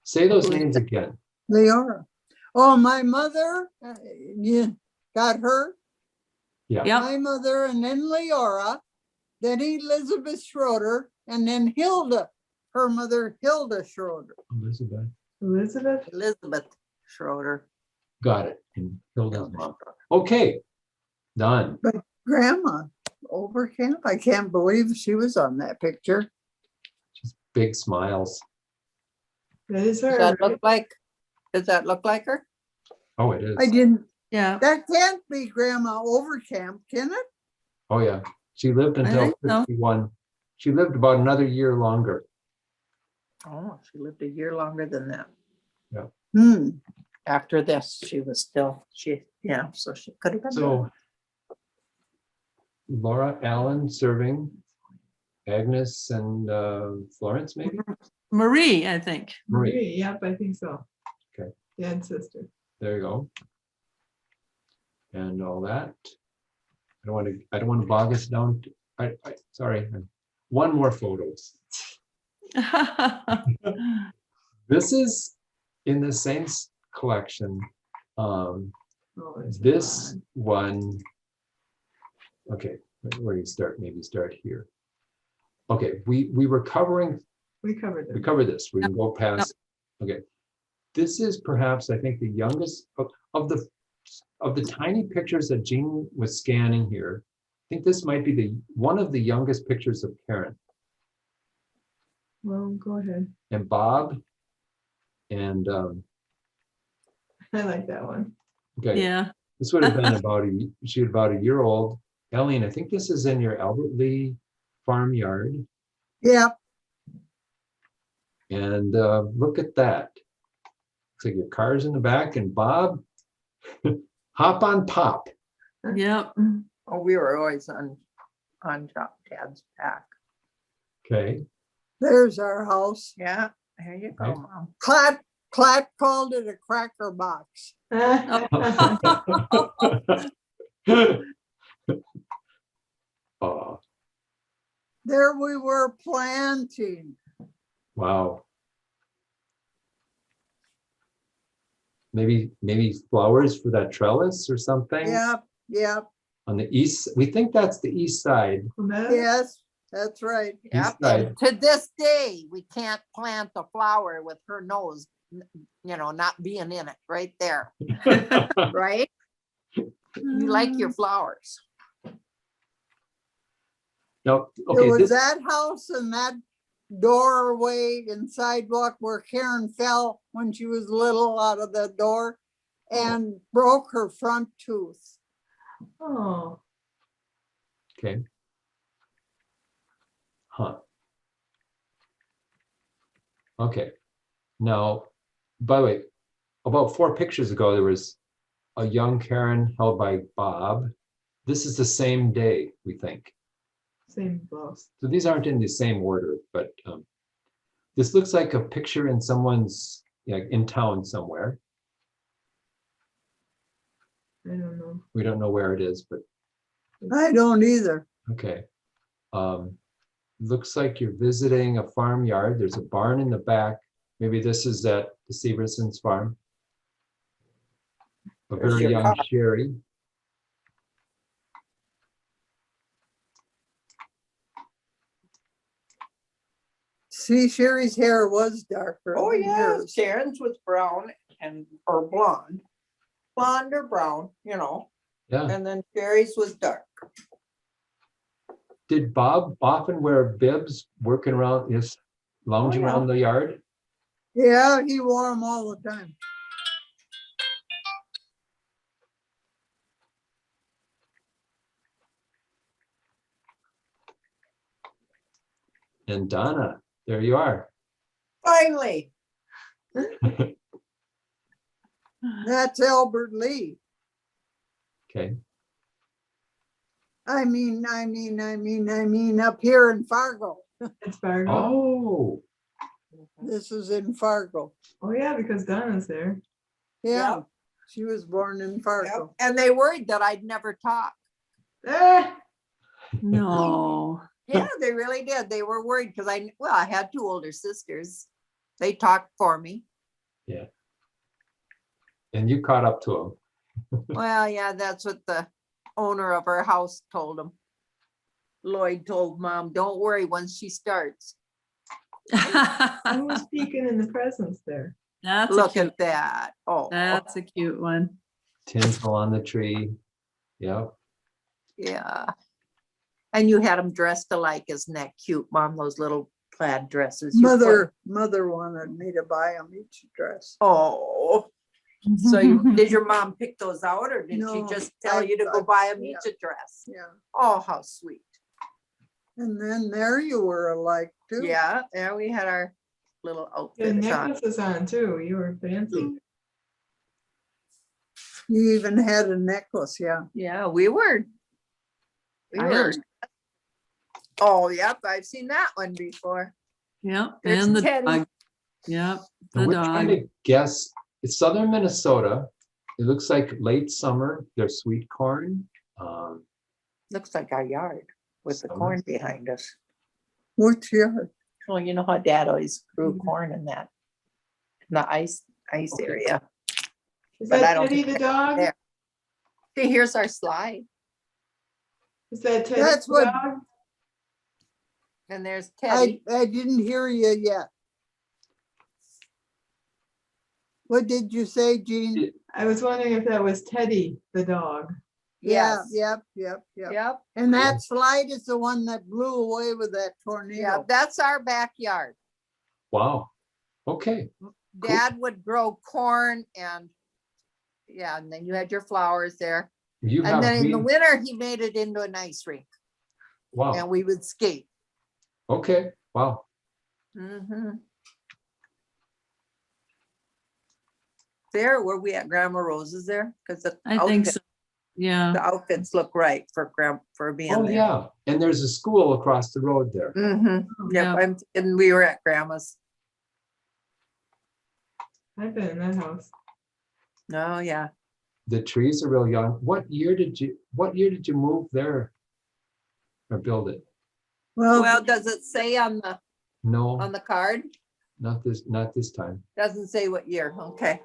Say those names again. Leora. Oh, my mother, you got her? Yep. My mother and then Leora, then Elizabeth Schroeder, and then Hilda, her mother Hilda Schroeder. Elizabeth. Elizabeth. Elizabeth Schroeder. Got it. And Hilda's mom. Okay, done. Grandma Overkamp, I can't believe she was on that picture. Just big smiles. That is Does her. that look like, does that look like her? Oh, it is. I didn't, Yeah. that can't be Grandma Overkamp, can it? Oh, yeah. She lived until think so. 51. She lived about another year longer. Oh, she lived a year longer than that. Hmm, After this, she was still, yeah, so she could have been. So Laura Allen serving, Agnes and Florence, maybe? Marie, I think. Marie. Marie, yep, I think so. Okay. Dad's sister. There you go. And all that. I don't want to bog us down. Sorry. One more photos. This is in the same collection. Oh, it's This odd. one. Okay, where do you start? Maybe start here. Okay, we were covering, We covered we it. covered this. We can go past. Okay. This is perhaps, I think, the youngest of the tiny pictures that Jean was scanning here. I think this might be one of the youngest pictures of Karen Well, go ahead. and Bob. And I like that one. okay, Yeah. this would have been she was about a year old. Alline, I think this is in your Albert Lee farmyard. yeah, And look at that. Looks like your car's in the back and Bob, hop on pop. Yep. Oh, we were always on Dad's back. Okay. there's our house. Yeah, there you go, Okay. Mom. Clatt called it a cracker box. we were planting. Wow. Maybe flowers for that trellis or something? Yep, yep, On the east, we think that's the east side. yes, that's right. Yep, side. and to this day, we can't plant a flower with her nose, not being in it, right there, right? You like your flowers. No, It okay, was this, that house and that doorway and sidewalk where Karen fell when she was little out of the door and broke her front tooth. Oh, okay. Huh. Okay. Now, by the way, about 4 pictures ago, there was a young Karen held by Bob. This is the same day, we think. same boss. So these aren't in the same order, but this looks like a picture in someone's, in town somewhere. I don't know. We don't know where it is, but I don't either. okay. Looks like you're visiting a farmyard. There's a barn in the back. Maybe this is at the Sievertsen's farm. A There's very your young car. Sherry. See, Sherry's hair was darker. Oh, than yeah, yours. Sharon's was brown or blonde or brown, Yeah. and then Sherry's was dark. Did Bob often wear bibs working around, lounging Oh, yeah. around the yard? Yeah, he wore them all the time. And Donna, there you are. Finally, That's Albert Lee. Okay. I mean, up here in Fargo. It's Fargo. Oh, This is in Fargo. Oh, yeah, because Donna's there. Yeah, Yep. she was born in Fargo. and they worried that I'd never talk. Ah! No. Yeah, they really did. They were worried because I had 2 older sisters. They talked for me. and you caught up to him. Well, yeah, that's what the owner of our house told him. Lloyd told Mom, don't worry once she starts. I was peeking in the presents there. That's a Look cute, at that. Oh, that's a cute one. Tinsel on the tree. Yep. yeah. And you had them dressed alike. Isn't that cute, Mom? Those little plaid dresses. you put- Mother wanted me to buy them each dress. Oh, so did your mom pick those out or did she No, just tell you to I- go buy them yeah. each a dress? Yeah, Oh, how sweet. and then there you were alike too. Yeah, we had our little The outfits on. necklaces on too. You were fancy. You even had a necklace, yeah. Yeah, we were. Irish. Oh, yep, I've seen that one before. Yep, There's and the Teddy. dog. Yep, the And we're trying dog. to guess, it's southern Minnesota. It looks like late summer. There's sweet corn. Looks like our yard with the Summer. corn behind us. Which yard? Well, you know how Dad always grew corn in that, in the ice Okay. area. Is But I that don't Teddy think the dog? there. See, here's our slide Is that Teddy That's the what- dog? and there's Teddy. I didn't hear you yet. What did you say, Jean? I was wondering if that was Teddy the dog. Yeah, Yes. yep. Yep, And that slide is the one that blew away with that yeah, tornado. that's our backyard. Wow. Okay. Dad would grow corn and then you had your flowers there. You And have then in the green. winter, he made it into an ice rink Wow. and we would skate. Okay. Wow. Mhm. There, were we at Grandma Rose's there? Because the I think outfit- so. Yeah, the outfits look right for being Oh, there. yeah. And there's a school across the road there. Mhm. Yeah. Yep, and we were at Grandma's. I've been in that house. Oh, yeah. The trees are real young. What year did you move there? Or build it? Well, does it say on No, the card? not this time. Doesn't say what year, okay.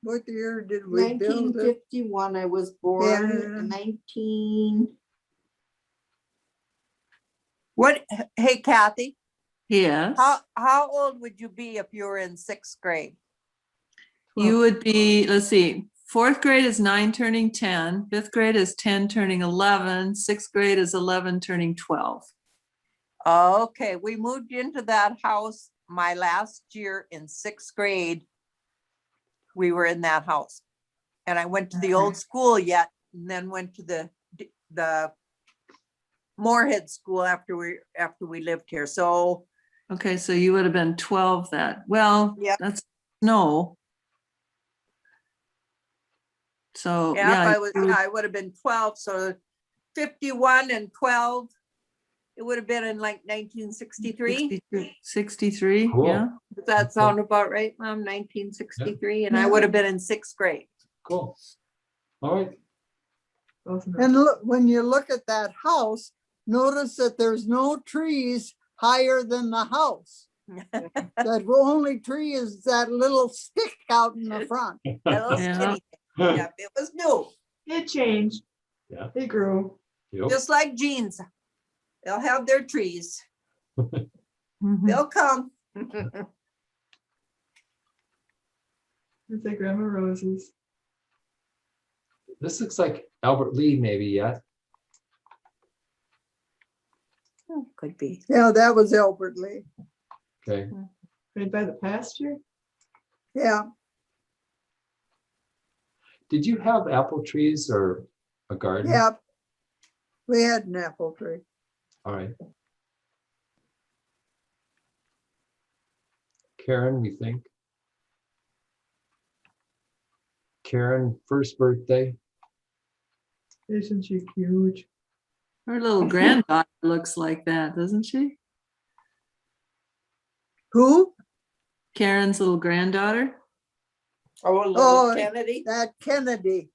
What year did we build it? 1951, I was born, Yeah. 19. What, hey Kathy, Yes. how old would you be if you were in 6th grade? You would be, let's see, 4th grade is 9 turning 10, 5th grade is 10 turning 11, 6th grade is 11 turning 12. Okay, we moved into that house my last year in 6th grade. We were in that house. And I went to the old school yet, and then went to the Moorhead School after we lived here. So Okay, so you would have been 12 that, well, Yep. that's no. So, yeah, yeah. I would have been 12, so 51 and 12, it would have been in like 1963. 63, Cool. yeah. Does that sound about right, Mom? 1963, and I would have been in 6th grade. Cool. All right. And look, when you look at that house, notice that there's no trees higher than the house. That only tree is that little stick out in the front. That little Yeah. skinny thing. Yep, it was new, It changed. Yeah. It grew. Yep. just like jeans. They'll have their trees. Mhm. They'll come. It's like Grandma Rose's. This looks like Albert Lee, maybe, yeah. Could be. Yeah, that was Albert Lee. Okay. Right by the pasture. Yeah, Did you have apple trees or a garden? yeah. We had an apple tree. All right. Karen, we think. Karen, first birthday. Isn't she huge? Her little granddaughter looks like that, doesn't she? Who? Karen's little granddaughter. Oh, little Oh, Kennedy. that Kennedy.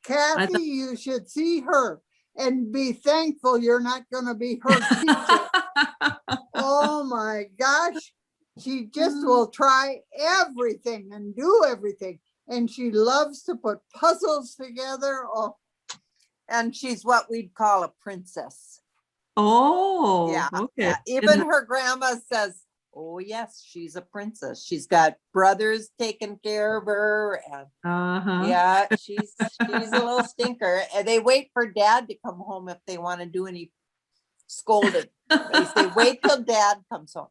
thought- Kathy, you should see her and be thankful you're not gonna be her teacher. Oh my gosh. She just will try everything and do everything. And she loves to put puzzles together. Oh, And she's what we'd call a princess. Oh, Yeah, okay. yeah. Even her grandma says, oh yes, she's a princess. She's got brothers taking care of her, and Uh-huh. yeah, she's a little stinker. And they wait for dad to come home if they want to do any scolding. They say, wait till dad comes home.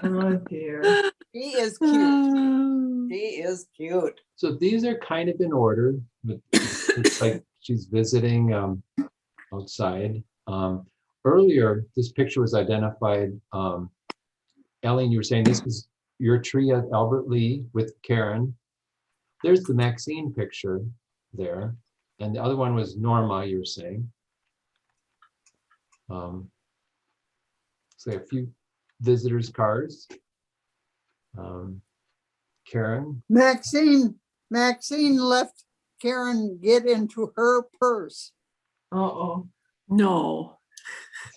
Oh dear. She is cute. She is cute. So these are kind of in order, but it's like she's visiting outside. Earlier, this picture was identified. Alline, you were saying this was your tree at Albert Lee with Karen. There's the Maxine picture there. And the other one was Norma, you were saying. So a few visitors' cards. Karen, Maxine left Karen get into her purse. Uh-oh. No.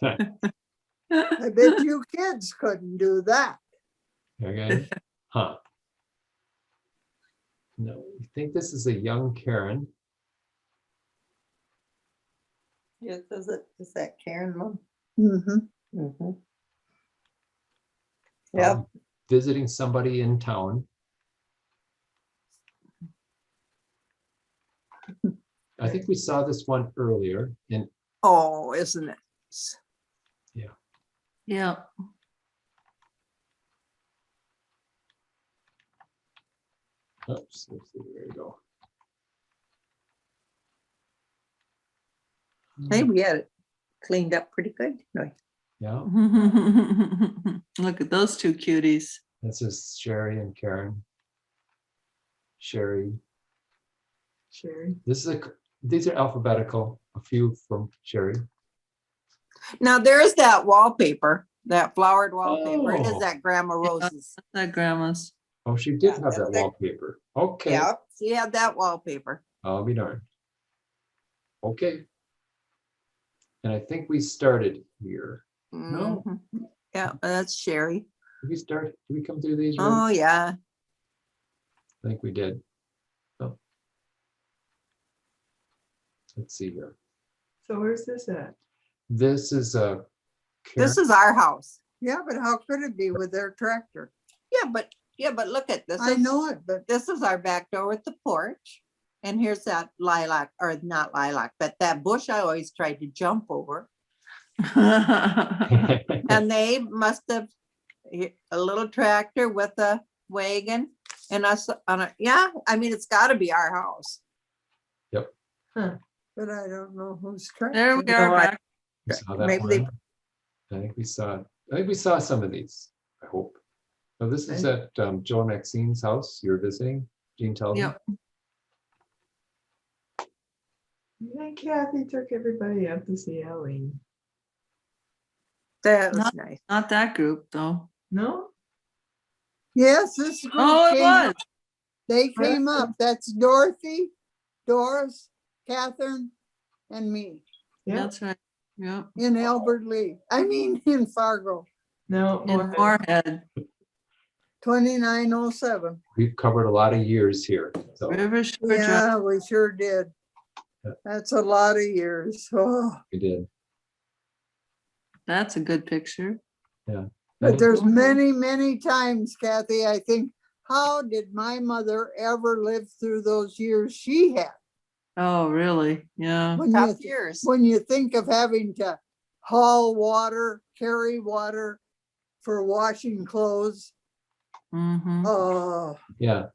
I bet you kids couldn't do that. okay, huh? No, I think this is a young Karen. Yes, is that Karen, Mom? Mhm. Yep. Visiting somebody in town. I think we saw this one earlier in, Oh, isn't it? Yeah. oops, let's see, there you go. Hey, we had it cleaned up pretty good. No, Yeah, Look at those two cuties. this is Sherry and Karen. Sherry, Sherry. these are alphabetical, a few from Sherry. now there's that wallpaper, that flowered wallpaper. It Oh. is that Grandma Rose's. That grandma's. Oh, she did Yeah, have that's that it. wallpaper. Okay, Yep, she had that wallpaper. I'll be darned. Okay, And I think we started here. No. Mhm. Yeah, that's Sherry. Did we start? Did we come through these Oh, rooms? yeah. I think we did. So let's see here. So where's this at? This is a. This is our house. Yeah, but how could it be with their tractor? Yeah, but look at this. I know it, but This is our back door with the porch. And here's that lilac, or not lilac, but that bush I always tried to jump over. And they must have a little tractor with a wagon and us on a, yeah, I mean, it's gotta be our house. but I don't know who's tractor. There we are No, I- back. We saw that Maybe they- one. I think we saw some of these, I hope. So this is at Joe Maxine's house you're visiting, Jean told me. Yep. I think Kathy took everybody up to see Alline. That was nice. Not that group, though. No? Yes, this group Oh, it came was. up. They came up. That's Dorothy, Doris, Catherine, and me Yeah. That's right. Yeah. in Albert Lee. I mean, in Fargo, No. In Moorhead. Moorhead, 2907. We've covered a lot of years here, so River Shore Drive. Yeah, we sure did. Yeah. That's a lot of years. Oh, we did. That's a good picture. but there's Mhm. many, many times, Kathy, I think, how did my mother ever live through those years she had? Oh, really? Yeah. Tough years. When you think of having to haul water, carry water for washing clothes, Mm-hmm. oh, Yeah.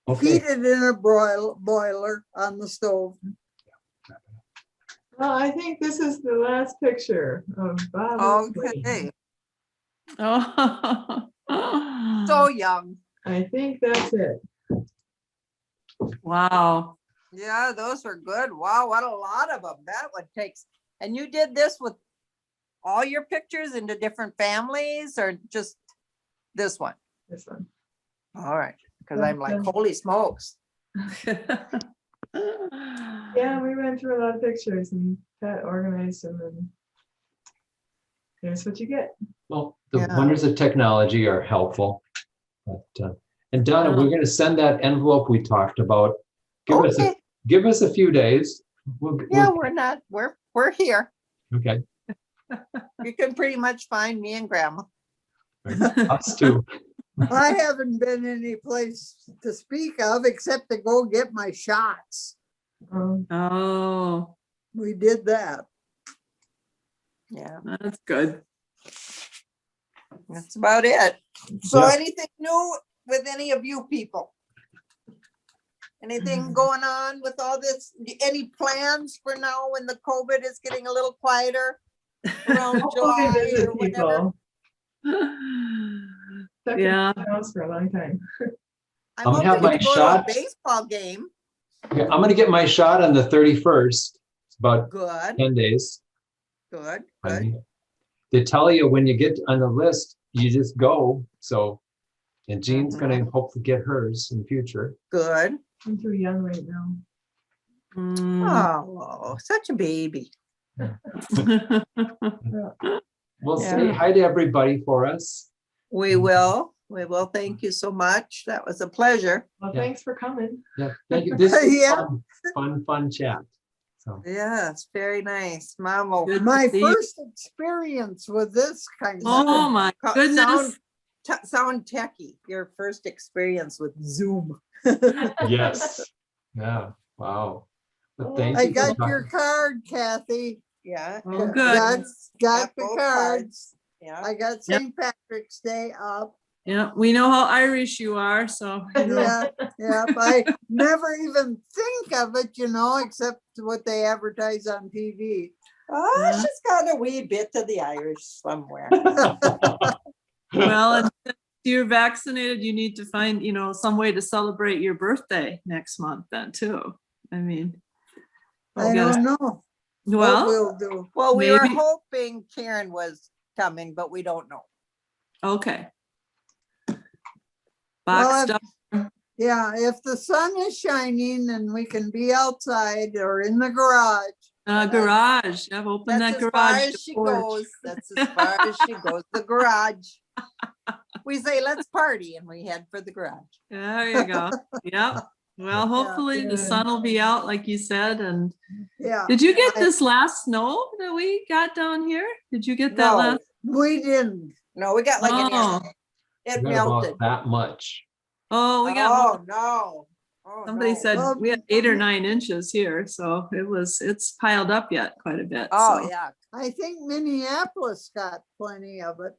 Okay, heat it in a boiler on the stove. Well, I think this is the last picture of Bob. Okay, Oh. so young. I think that's it. Wow. Yeah, those were good. Wow, what a lot of them. That one takes, and you did this with all your pictures into different families or just this one? This one. All right, because I'm like, holy smokes. Yeah, we went through a lot of pictures and Pat organized them and here's what you get. well, the Yeah. wonders of technology are helpful. But, and Donna, we're gonna send that envelope we talked about. Okay, Give us a few days. yeah, we're not, we're here. Okay, You can pretty much find me and grandma. us too. I haven't been any place to speak of except to go get my shots. Oh, We did that. Yeah, that's good. that's about it. So Yeah. anything new with any of you people? Anything going on with all this? Any plans for now when the COVID is getting a little quieter? Around Hopefully July visit or whatever? people. Stuck in Yeah. the house for a long time. I'm I'm gonna have hoping to my go to a shots. baseball game. Okay, I'm gonna get my shot on the 31st. It's about Good, 10 days. good, I good. mean, they tell you when you get on the list, you just go. So, and Jean's gonna hopefully get hers in the future. Good. I'm too young right now. Mm. Oh, such a baby. We'll Yeah. say hi to everybody for us. We will. Thank you so much. That was a pleasure. Well, Yeah. thanks for coming. Yeah, thank you. This is Yeah. fun chat. So, Yes, very nice. Mom will Good to My see you. first experience with this kind of Oh, my goodness. sound techie. Your first experience with Zoom. yes. Yeah, wow. But thank I you. for got talking. your card, Kathy. Yeah. Oh, Got- good. Got the both cards. Yeah. I got Yep. St. Patrick's Day up. Yeah, we know how Irish you are, so. you know. Yeah, yeah. I never even think of it, except what they advertise on TV. Oh, Yeah. she's got a wee bit of the Irish somewhere. Well, and since you're vaccinated, you need to find, some way to celebrate your birthday next month then too. I mean, I Yeah. don't know what well, we'll do. Well, we were Maybe- hoping Karen was coming, but we don't know. okay. Well, Boxed up. Yeah, if the sun is shining and we can be outside or in the garage, Garage. I've opened That's that as far garage as she porch. goes. That's as far as she goes, the garage. We say, let's party, and we head for the garage. There you go. Yep. Well, hopefully the good. sun will be out, like you said. And Yeah. did you get I- this last snow that we got down here? Did you get that No. last? We didn't. No, we got like an Oh, inch. It Not melted. about that much. oh, we got more. Oh, no. Oh, Somebody no. said Well, we had 8 or 9 inches here, so it's piled up yet quite a bit. Oh, so, yeah. I think Minneapolis got plenty of it.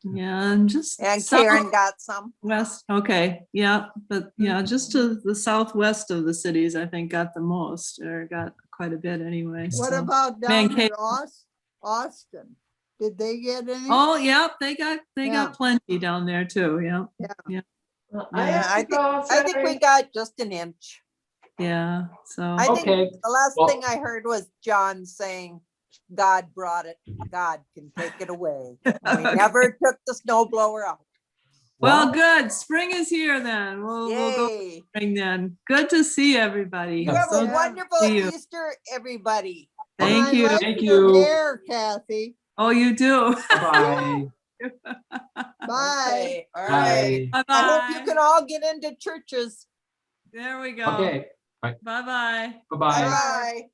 yeah, and just And Karen got some. southwest. Okay, yeah, but yeah, just to the southwest of the cities, I think got the most, or got quite a bit anyway. What so. about Man, down Kate- at Austin? Did they get any? Oh, yeah, they Yeah. got plenty down there too. Yeah, Well, Yeah, have I to go I think we outside. got just an inch. yeah. So I think Okay, the last well- thing I heard was John saying, God brought it, God can take it away. And we never took the snow blower out. well, good. Spring is here then. We'll go Yay. spring then. Good to see everybody. You have So a Yeah. wonderful see you. Easter, everybody. Thank I you. like Thank your you. hair, Kathy. Oh, you do. Bye. Bye. Okay, all right. Bye. Bye-bye. I hope you can all get into churches. There we go. Okay, Bye-bye. bye-bye. Bye-bye.